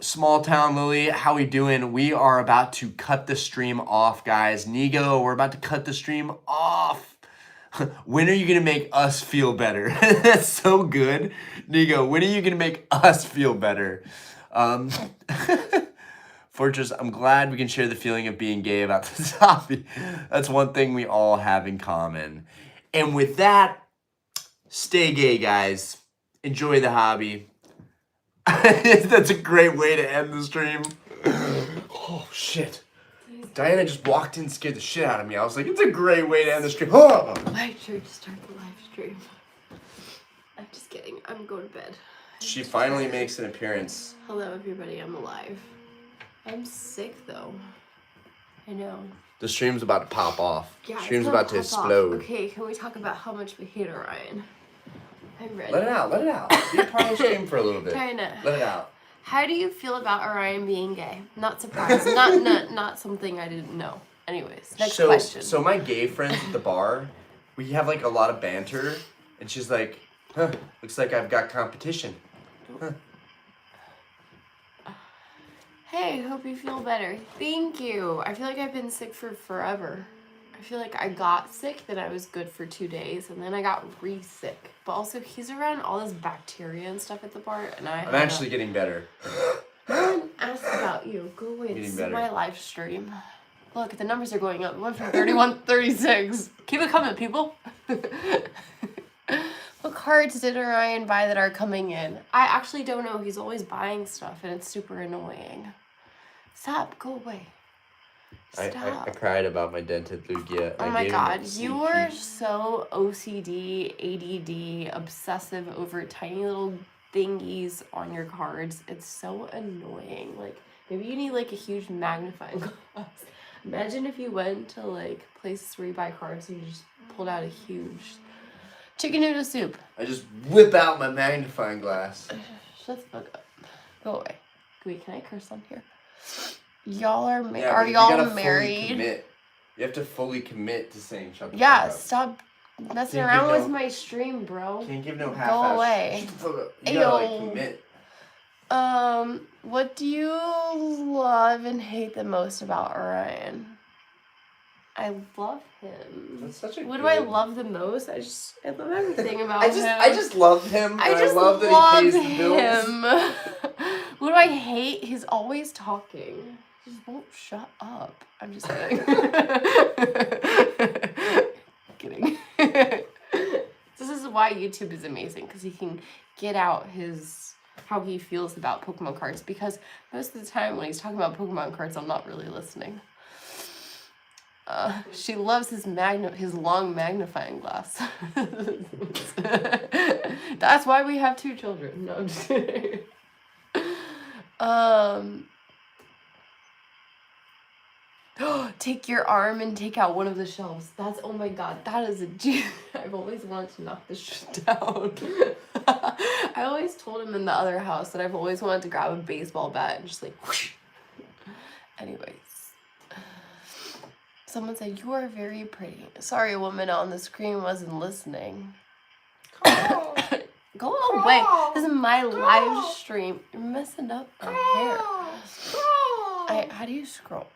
Small Town Lily, how we doing? We are about to cut the stream off, guys. Nigo, we're about to cut the stream off. When are you gonna make us feel better? That's so good. Nigo, when are you gonna make us feel better? Fortress, I'm glad we can share the feeling of being gay about this hobby. That's one thing we all have in common. And with that, stay gay, guys. Enjoy the hobby. That's a great way to end the stream. Oh, shit. Diana just walked in and scared the shit out of me. I was like, it's a great way to end the stream. Oh!
Make sure to start the live stream. I'm just kidding. I'm going to bed.
She finally makes an appearance.
Hello, everybody. I'm alive. I'm sick, though. I know.
The stream's about to pop off.
Yeah,
the stream's about to explode.
Okay, can we talk about how much we hate Orion? I'm ready.
Let it out. Be a part of the stream for a little bit.
China.
Let it out.
How do you feel about Orion being gay? Not surprised. not something I didn't know. Anyways, next question.
So my gay friends at the bar, we have like a lot of banter, and she's like, huh, looks like I've got competition. Huh.
Hey, hope you feel better. Thank you. I feel like I've been sick for forever. I feel like I got sick, then I was good for 2 days, and then I got re-sick. But also, he's around all this bacteria and stuff at the bar, and I'm
actually getting better.
No one asked about you. Go away. This is my live stream. Look, the numbers are going up. It went from 31 to 36. Keep it coming, people. What cards did Orion buy that are coming in? I actually don't know. He's always buying stuff, and it's super annoying. Stop. Go away.
I cried about my dented Lugia.
Oh my god, you are so OCD, ADD, obsessive over tiny little thingies on your cards. It's so annoying. Like, maybe you need like a huge magnifying glass. Imagine if you went to like places where you buy cards and you just pulled out a huge chicken noodle soup.
I just whip out my magnifying glass.
Shut the fuck up. Go away. Wait, can I curse on here? Y'all are
Yeah,
are
you
y'all
gotta
married?
Fully commit. You have to fully commit to saying shut the
Yeah,
fuck up.
stop messing
Can't
around
give
with my stream, bro.
Can't give no half
Go away.
Shut the fuck up. You gotta like commit.
What do you love and hate the most about Orion? I love him.
That's such a
What
good...
do I love the most? I love everything about him.
I just love him.
I just
love that he pays the bills.
him. What do I hate? He's always talking. He just won't shut up. I'm just kidding. Kidding. This is why YouTube is amazing, because he can get out how he feels about Pokemon cards, because most of the time when he's talking about Pokemon cards, I'm not really listening. She loves his long magnifying glass. That's why we have 2 children. No, I'm just kidding. Take your arm and take out one of the shelves. Oh my god, that is a genius. I've always wanted to knock this shit down. I always told him in the other house that I've always wanted to grab a baseball bat and just like whoosh. Anyways. Someone said, you are very pretty. Sorry, a woman on the screen wasn't listening. Go away. This is my live stream. You're messing up my hair. How do you scroll?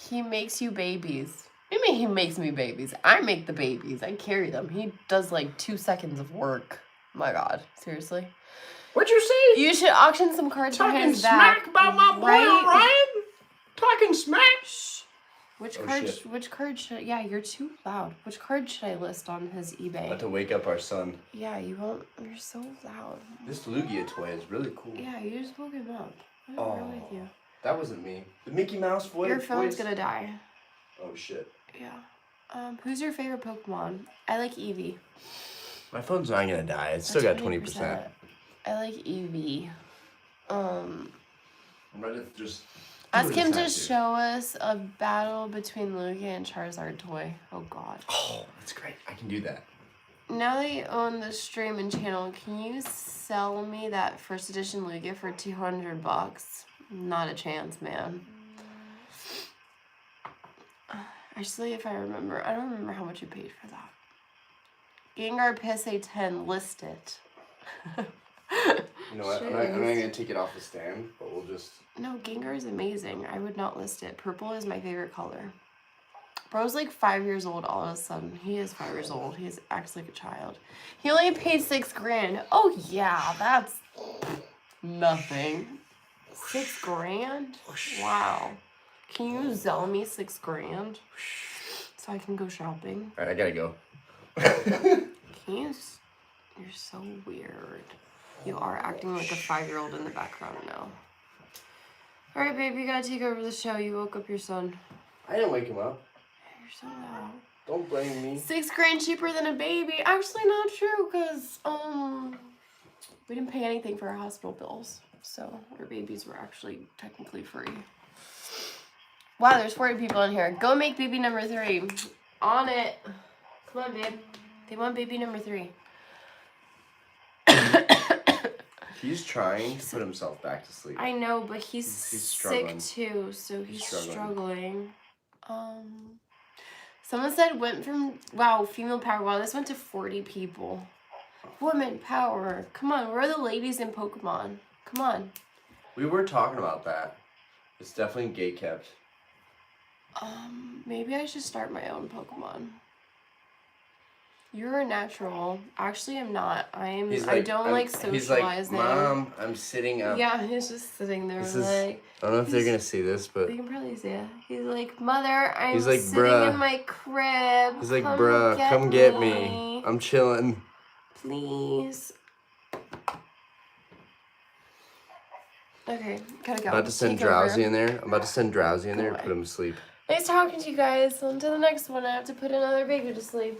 He makes you babies. What do you mean he makes me babies? I make the babies. I carry them. He does like 2 seconds of work. My god. Seriously?
What'd you say?
You should auction some cards for
Talking
his back.
smack about my boy Orion? Talking smack?
Shh. Which card should... Yeah, you're too loud. Which card should I list on his eBay?
About to wake up our son.
Yeah, you won't... You're so loud.
This Lugia toy is really cool.
Yeah, you just woke him up. What's wrong with you?
That wasn't me. The Mickey Mouse voice.
Your phone's gonna die.
Oh, shit.
Yeah. Who's your favorite Pokemon? I like Eevee.
My phone's not gonna die. It's still got 20%.
I like Eevee.
I'm ready to just...
Ask him to show us a battle between Lugia and Charizard toy. Oh god.
Oh, that's great. I can do that.
Now that you own the stream and channel, can you sell me that first edition Lugia for $200? Not a chance, man. Actually, if I remember, I don't remember how much you paid for that. Gengar PSA 10, list it.
You know what? I'm not gonna take it off the stand, but we'll just...
No, Gengar is amazing. I would not list it. Purple is my favorite color. Bro's like 5 years old all of a sudden. He is 5 years old. He acts like a child. He only paid $6 grand. Oh yeah, that's nothing. $6 grand? Wow. Can you sell me $6 grand so I can go shopping?
All right, I gotta go.
Can you? You're so weird. You are acting like a 5-year-old in the background now. All right, babe, you gotta take over the show. You woke up your son.
I didn't wake him up.
You're so loud.
Don't blame me.
$6 grand cheaper than a baby. Actually, not true, because we didn't pay anything for our hospital bills, so our babies were actually technically free. Wow, there's 40 people in here. Go make baby number 3. On it. Come on, babe. They want baby number 3.
He's trying to put himself back to sleep.
I know, but he's
struggling.
sick too, so he's struggling. Someone said went from, wow, female power. Wow, this went to 40 people. Woman power. Come on, where are the ladies in Pokemon? Come on.
We were talking about that. It's definitely gatekept.
Maybe I should start my own Pokemon. You're a natural. Actually, I'm not. I don't like socializing.
He's like, Mom, I'm sitting up.
Yeah, he's just sitting there like.
I don't know if they're gonna see this, but
they can probably see it. He's like, Mother, I'm
like,
sitting
bruh.
in my crib.
He's like, bruh, come get me. I'm chilling.
Please. Okay, gotta go.
About to send Drowsy in there. I'm about to send Drowsy in there and put him to sleep.
Nice talking to you guys. Until the next one, I have to put another baby to sleep.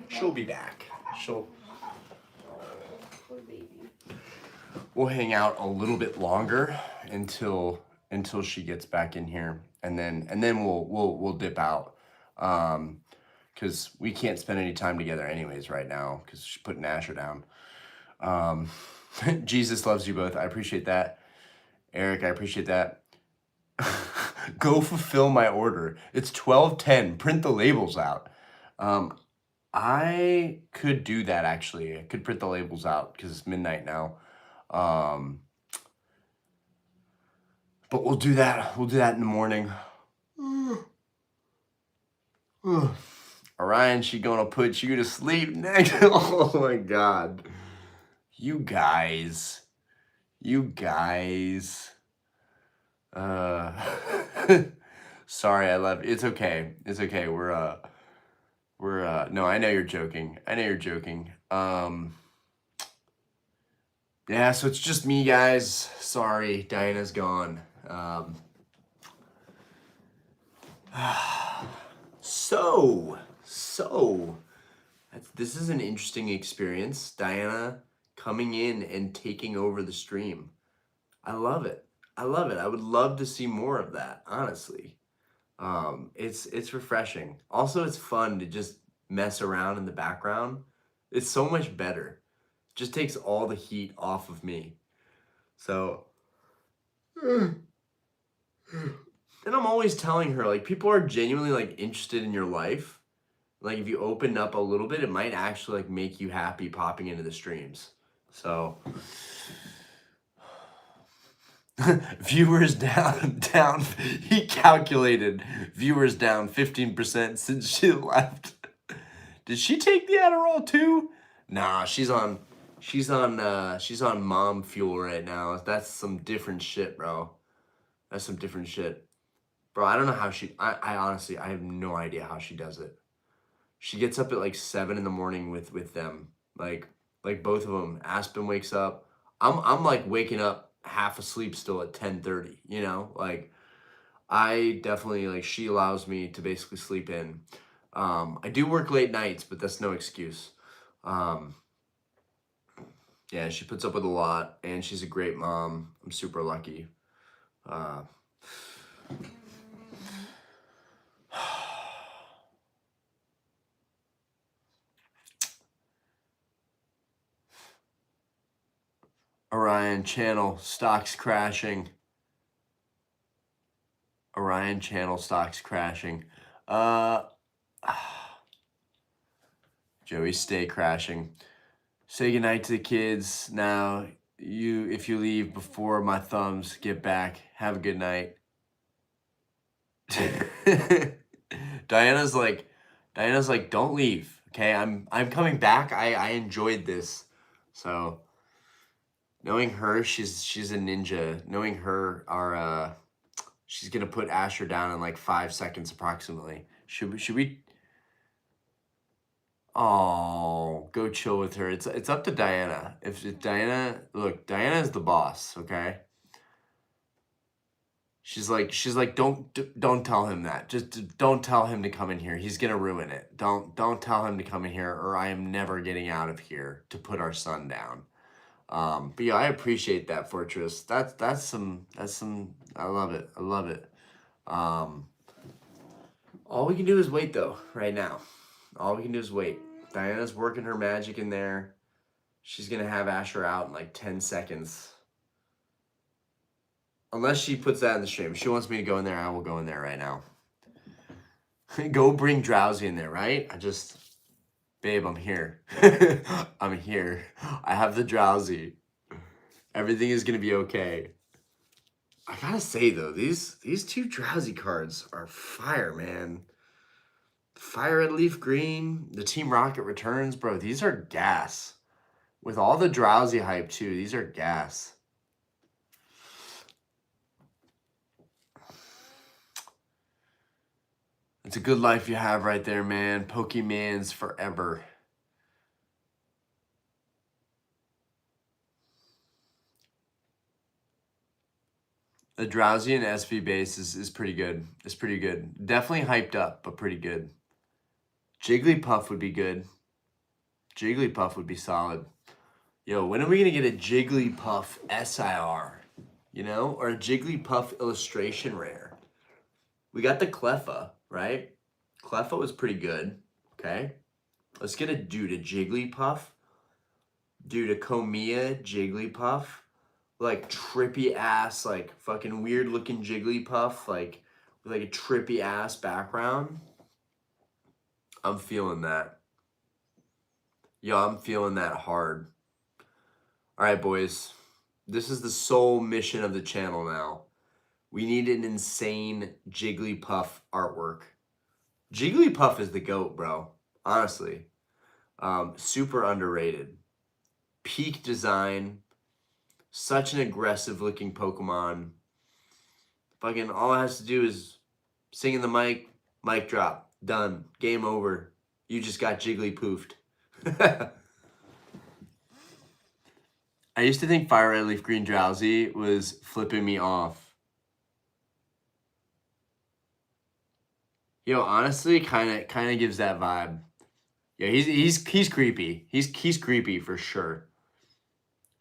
She'll be back. we'll hang out a little bit longer until she gets back in here, and then we'll dip out. Because we can't spend any time together anyways right now because she's putting Asher down. Jesus loves you both. I appreciate that. Eric, I appreciate that. Go fulfill my order. It's 12:10. Print the labels out. I could do that actually. I could print the labels out because it's midnight now. But we'll do that. We'll do that in the morning. Orion, she gonna put you to sleep next. Oh my God. You guys. Sorry, I love it's okay. It's okay. We're no, I know you're joking. Yeah, so it's just me, guys. Sorry, Diana's gone. So this is an interesting experience. Diana coming in and taking over the stream. I love it. I would love to see more of that, honestly. It's refreshing. Also, it's fun to just mess around in the background. It's so much better. Just takes all the heat off of me. So, and I'm always telling her, like, people are genuinely, like, interested in your life. Like, if you open up a little bit, it might actually, like, make you happy popping into the streams. So, viewers down, he calculated viewers down 15% since she left. Did she take the Adderall too? Nah, she's on mom fuel right now. That's some different shit, bro. That's some different shit. Bro, I don't know how I honestly, I have no idea how she does it. She gets up at like 7 in the morning with them. Like both of them. Aspen wakes up. I'm like waking up half asleep still at 10:30, you know? Like, I definitely, like, she allows me to basically sleep in. I do work late nights, but that's no excuse. Yeah, she puts up with a lot, and she's a great mom. I'm super lucky. Orion channel stocks crashing. Orion channel stocks crashing. Joey, stay crashing. Say goodnight to the kids now. If you leave before my thumbs get back, have a good night. Diana's like, don't leave. Okay, I'm coming back. I enjoyed this. So knowing her, she's a ninja. Knowing her, she's gonna put Asher down in like 5 seconds approximately. Should we? Oh, go chill with her. It's up to Diana. If Diana, look, Diana is the boss. Okay. She's like, don't tell him that. Just don't tell him to come in here. He's gonna ruin it. Don't tell him to come in here, or I am never getting out of here to put our son down. But yeah, I appreciate that, Fortress. That's some. I love it. All we can do is wait, though. Right now, all we can do is wait. Diana's working her magic in there. She's gonna have Asher out in like 10 seconds. Unless she puts that in the stream. If she wants me to go in there, I will go in there right now. Go bring Drowsy in there, right? Babe, I'm here. I'm here. I have the Drowsy. Everything is gonna be okay. I gotta say though, these 2 Drowsy cards are fire, man. Fire Red Leaf Green, the Team Rocket Returns, bro. These are gas. With all the Drowsy hype too, these are gas. It's a good life you have right there, man. Pokemon's forever. The Drowsy and SV base is pretty good. It's pretty good. Definitely hyped up, but pretty good. Jigglypuff would be good. Jigglypuff would be solid. Yo, when are we gonna get a Jigglypuff SIR? You know, or a Jigglypuff illustration rare? We got the Cleffa, right? Cleffa was pretty good. Okay, let's get a Jigglypuff. Dude, a Komiya Jigglypuff. Like trippy ass, like fucking weird looking Jigglypuff, like with like a trippy ass background. I'm feeling that. Yo, I'm feeling that hard. All right, boys. This is the sole mission of the channel now. We need an insane Jigglypuff artwork. Jigglypuff is the GOAT, bro. Honestly. Super underrated. Peak design. Such an aggressive looking Pokemon. Fucking all it has to do is sing in the mic, mic drop. Done. Game over. You just got Jigglypoofed. I used to think Fire Red Leaf Green Drowsy was flipping me off. Yo, honestly, kind of gives that vibe. Yeah, he's creepy. He's creepy for sure.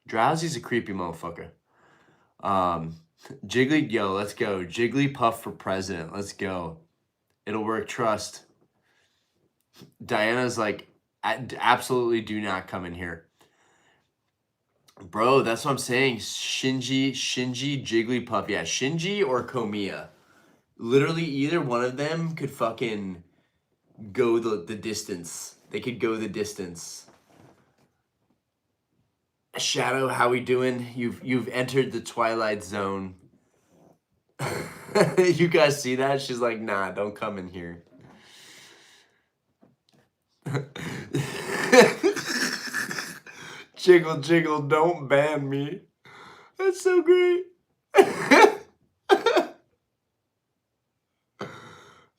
Drowsy's a creepy motherfucker. Jiggly, yo, let's go. Jigglypuff for president. Let's go. It'll work. Trust. Diana's like, absolutely do not come in here. Bro, that's what I'm saying. Shinji, Jigglypuff. Yeah, Shinji or Komiya. Literally either one of them could fucking go the distance. They could go the distance. Shadow, how we doing? You've entered the Twilight Zone. You guys see that? She's like, nah, don't come in here. Jiggle, jiggle, don't ban me. That's so great.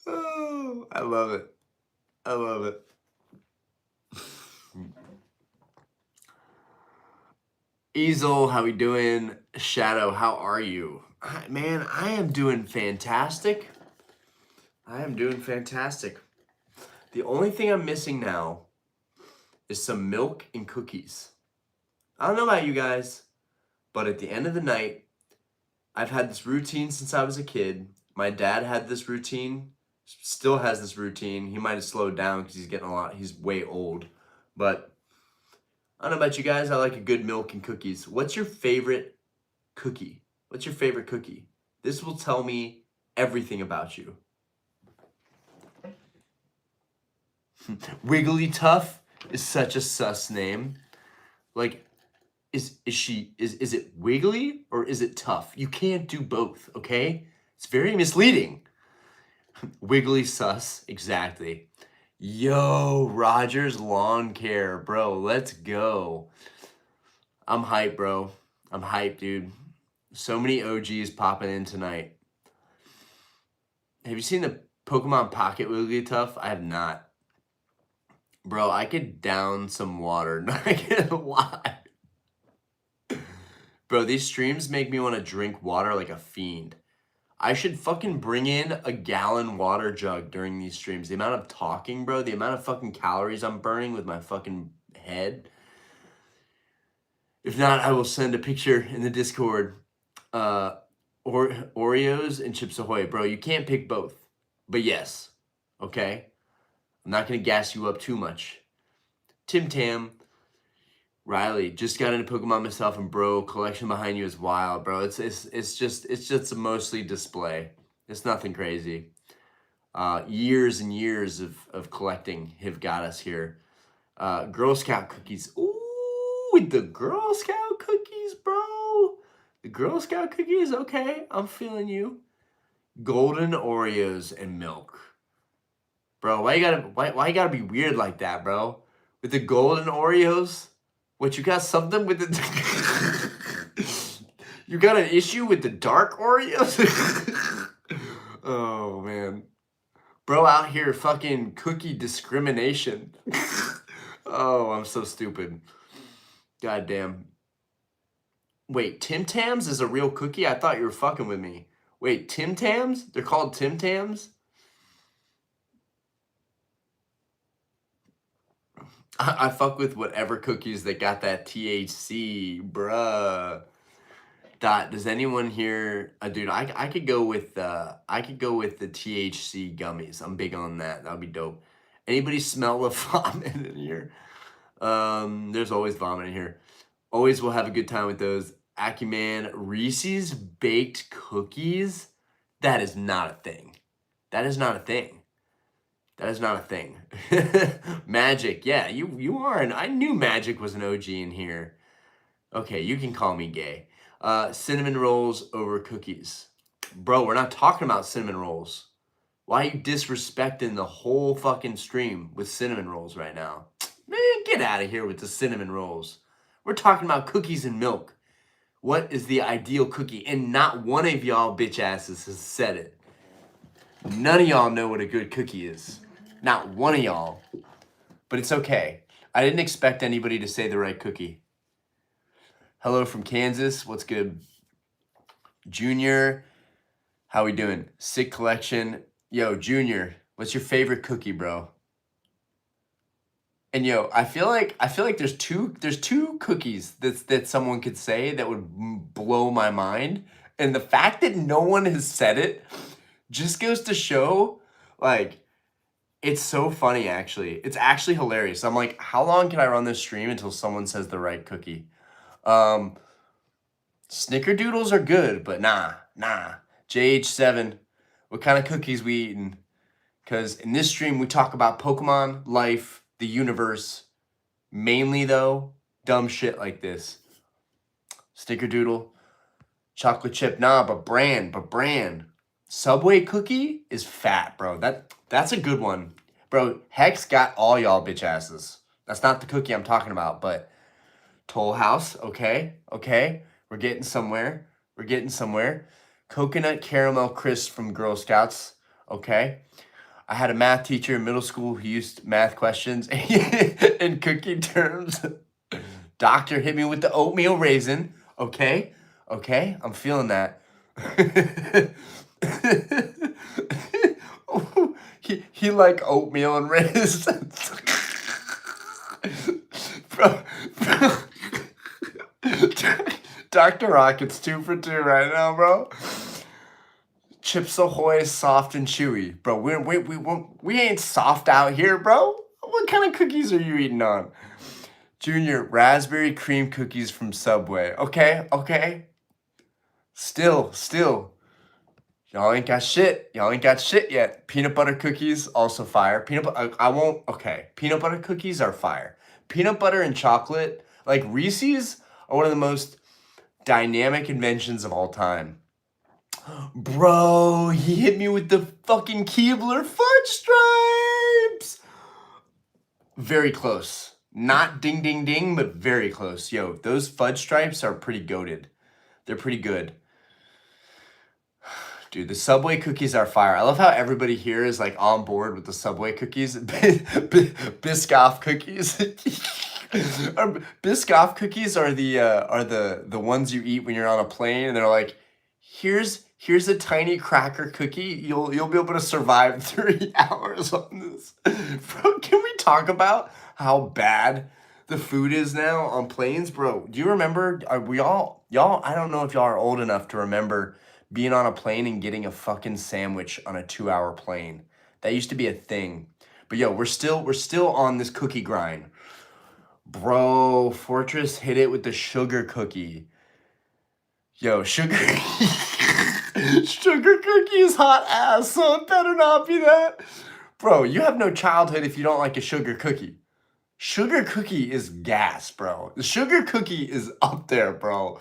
Oh, I love it. I love it. Easel, how we doing? Shadow, how are you? Man, I am doing fantastic. I am doing fantastic. The only thing I'm missing now is some milk and cookies. I don't know about you guys, but at the end of the night, I've had this routine since I was a kid. My dad had this routine, still has this routine. He might have slowed down because he's way old. But I don't know about you guys, I like a good milk and cookies. What's your favorite cookie? What's your favorite cookie? This will tell me everything about you. Wigglytuff is such a sus name. Like, is it wiggly or is it tough? You can't do both, okay? It's very misleading. Wiggly sus, exactly. Yo, Rogers Lawn Care, bro, let's go. I'm hyped, bro. I'm hyped, dude. So many OGs popping in tonight. Have you seen the Pokemon Pocket Wigglytuff? I have not. Bro, I could down some water, not gonna lie. Bro, these streams make me want to drink water like a fiend. I should fucking bring in a gallon water jug during these streams. The amount of talking, bro, the amount of fucking calories I'm burning with my fucking head. If not, I will send a picture in the Discord. Oreos and Chips Ahoy. Bro, you can't pick both. But yes, okay? I'm not going to gas you up too much. Tim Tam. Riley, just got into Pokemon myself, and bro, collection behind you is wild, bro. It's just mostly display. It's nothing crazy. Years and years of collecting have got us here. Girl Scout cookies. Ooh, the Girl Scout cookies, bro. The Girl Scout cookies, okay, I'm feeling you. Golden Oreos and milk. Bro, why you gotta be weird like that, bro? With the golden Oreos? What, you got something with the... You got an issue with the dark Oreos? Oh, man. Bro out here fucking cookie discrimination. Oh, I'm so stupid. Goddamn. Wait, Tim Tams is a real cookie? I thought you were fucking with me. Wait, Tim Tams? They're called Tim Tams? I fuck with whatever cookies that got that THC, bruh. Dot, does anyone here, dude? I could go with the THC gummies. I'm big on that. That'd be dope. Anybody smell the vomit in here? There's always vomit in here. Always will have a good time with those. Acumen Reese's baked cookies. That is not a thing. That is not a thing. That is not a thing. Magic, yeah, you are, and I knew Magic was an OG in here. Okay, you can call me gay. Cinnamon rolls over cookies. Bro, we're not talking about cinnamon rolls. Why are you disrespecting the whole fucking stream with cinnamon rolls right now? Man, get out of here with the cinnamon rolls. We're talking about cookies and milk. What is the ideal cookie? And not one of y'all bitch asses has said it. None of y'all know what a good cookie is. Not one of y'all. But it's okay. I didn't expect anybody to say the right cookie. Hello from Kansas. What's good? Junior, how we doing? Sick collection. Yo, Junior, what's your favorite cookie, bro? And yo, I feel like there's two cookies that someone could say that would blow my mind. And the fact that no one has said it just goes to show, like, it's so funny, actually. It's actually hilarious. I'm like, how long can I run this stream until someone says the right cookie? Snickerdoodles are good, but nah. JH7, what kind of cookies we eating? Because in this stream, we talk about Pokemon, life, the universe. Mainly, though, dumb shit like this. Snickerdoodle, chocolate chip, nah, but brand. Subway cookie is fat, bro. That's a good one. Bro, Hex got all y'all bitch asses. That's not the cookie I'm talking about, but Toll House, okay. We're getting somewhere. Coconut caramel crisp from Girl Scouts, okay. I had a math teacher in middle school who used math questions in cookie terms. Doctor hit me with the oatmeal raisin, okay. I'm feeling that. he like oatmeal and raisins. bro. Dr. Rocket's 2 for 2 right now, bro. Chips Ahoy, soft and chewy. Bro, we ain't soft out here, bro. What kind of cookies are you eating on? Junior, raspberry cream cookies from Subway. Okay. Still. Y'all ain't got shit yet. Peanut butter cookies, also fire. Peanut butter cookies are fire. Peanut butter and chocolate, like Reese's, are one of the most dynamic inventions of all time. Bro, he hit me with the fucking Keebler fudge stripes. Very close. Not ding ding ding, but very close. Yo, those fudge stripes are pretty goated. They're pretty good. Dude, the Subway cookies are fire. I love how everybody here is like on board with the Subway cookies. Biscoff cookies. Biscoff cookies are the ones you eat when you're on a plane, and they're like, here's a tiny cracker cookie. You'll be able to survive 3 hours on this. Bro, can we talk about how bad the food is now on planes? Bro, do you remember, y'all, I don't know if y'all are old enough to remember being on a plane and getting a fucking sandwich on a 2-hour plane. That used to be a thing. But yo, we're still on this cookie grind. Bro, Fortress hit it with the sugar cookie. Yo, sugar cookie is hot ass, so it better not be that. Bro, you have no childhood if you don't like a sugar cookie. Sugar cookie is gas, bro. The sugar cookie is up there, bro.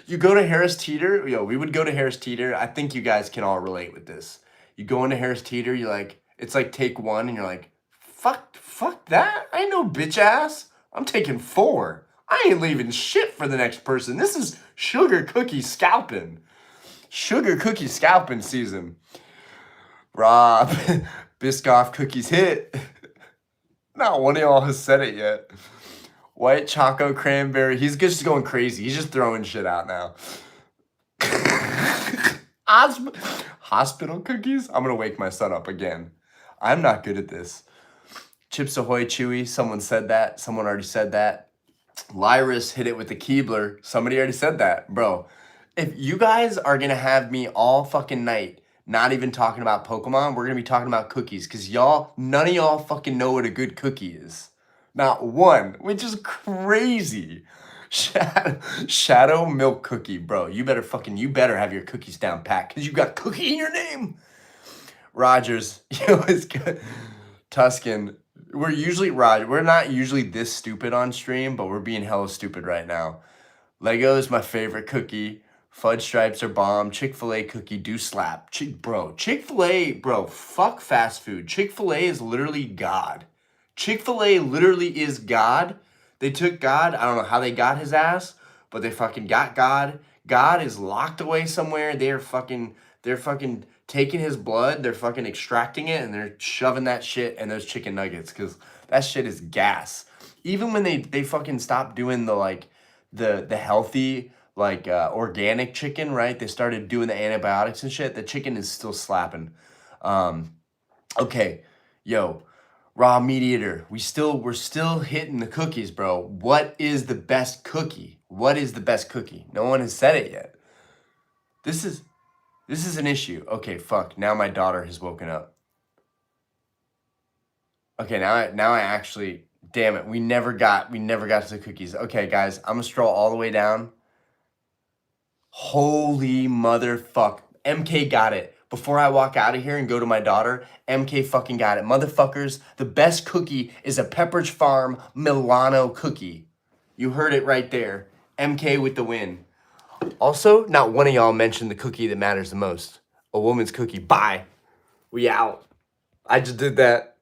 You go to Harris Teeter. Yo, we would go to Harris Teeter. I think you guys can all relate with this. You go into Harris Teeter, you're like, it's like take 1, and you're like, fuck that. I ain't no bitch ass. I'm taking 4. I ain't leaving shit for the next person. This is sugar cookie scalping. Sugar cookie scalping season. Rob, Biscoff cookies hit. Not one of y'all has said it yet. White choco cranberry. He's just going crazy. He's just throwing shit out now. Hospital cookies? I'm going to wake my son up again. I'm not good at this. Chips Ahoy Chewy. Someone said that. Someone already said that. Lyris hit it with the Keebler. Somebody already said that. Bro, if you guys are going to have me all fucking night not even talking about Pokemon, we're going to be talking about cookies. Because none of y'all fucking know what a good cookie is. Not one, which is crazy. Shadow milk cookie, bro. You better have your cookies down pat. Because you got cookie in your name. Rogers, it's good. Tuscan, we're not usually this stupid on stream, but we're being hella stupid right now. Lego is my favorite cookie. Fudge Stripes are bomb. Chick-fil-A cookie do slap. Chick-fil-A, bro, fuck fast food. Chick-fil-A is literally God. Chick-fil-A literally is God. They took God, I don't know how they got his ass, but they fucking got God. God is locked away somewhere. They're fucking taking his blood, they're fucking extracting it, and they're shoving that shit in those chicken nuggets, because that shit is gas. Even when they fucking stopped doing the healthy, organic chicken, right? They started doing the antibiotics and shit. The chicken is still slapping. Okay, yo, Raw Mediator, we're still hitting the cookies, bro. What is the best cookie? What is the best cookie? No one has said it yet. This is an issue. Okay, fuck. Now my daughter has woken up. Okay, now I actually, damn it. We never got to the cookies. Okay, guys, I'm gonna scroll all the way down. Holy motherfuck. MK got it. Before I walk out of here and go to my daughter, MK fucking got it. Motherfuckers, the best cookie is a Pepperidge Farm Milano cookie. You heard it right there. MK with the win. Also, not one of y'all mentioned the cookie that matters the most. A woman's cookie. Bye. We out. I just did that.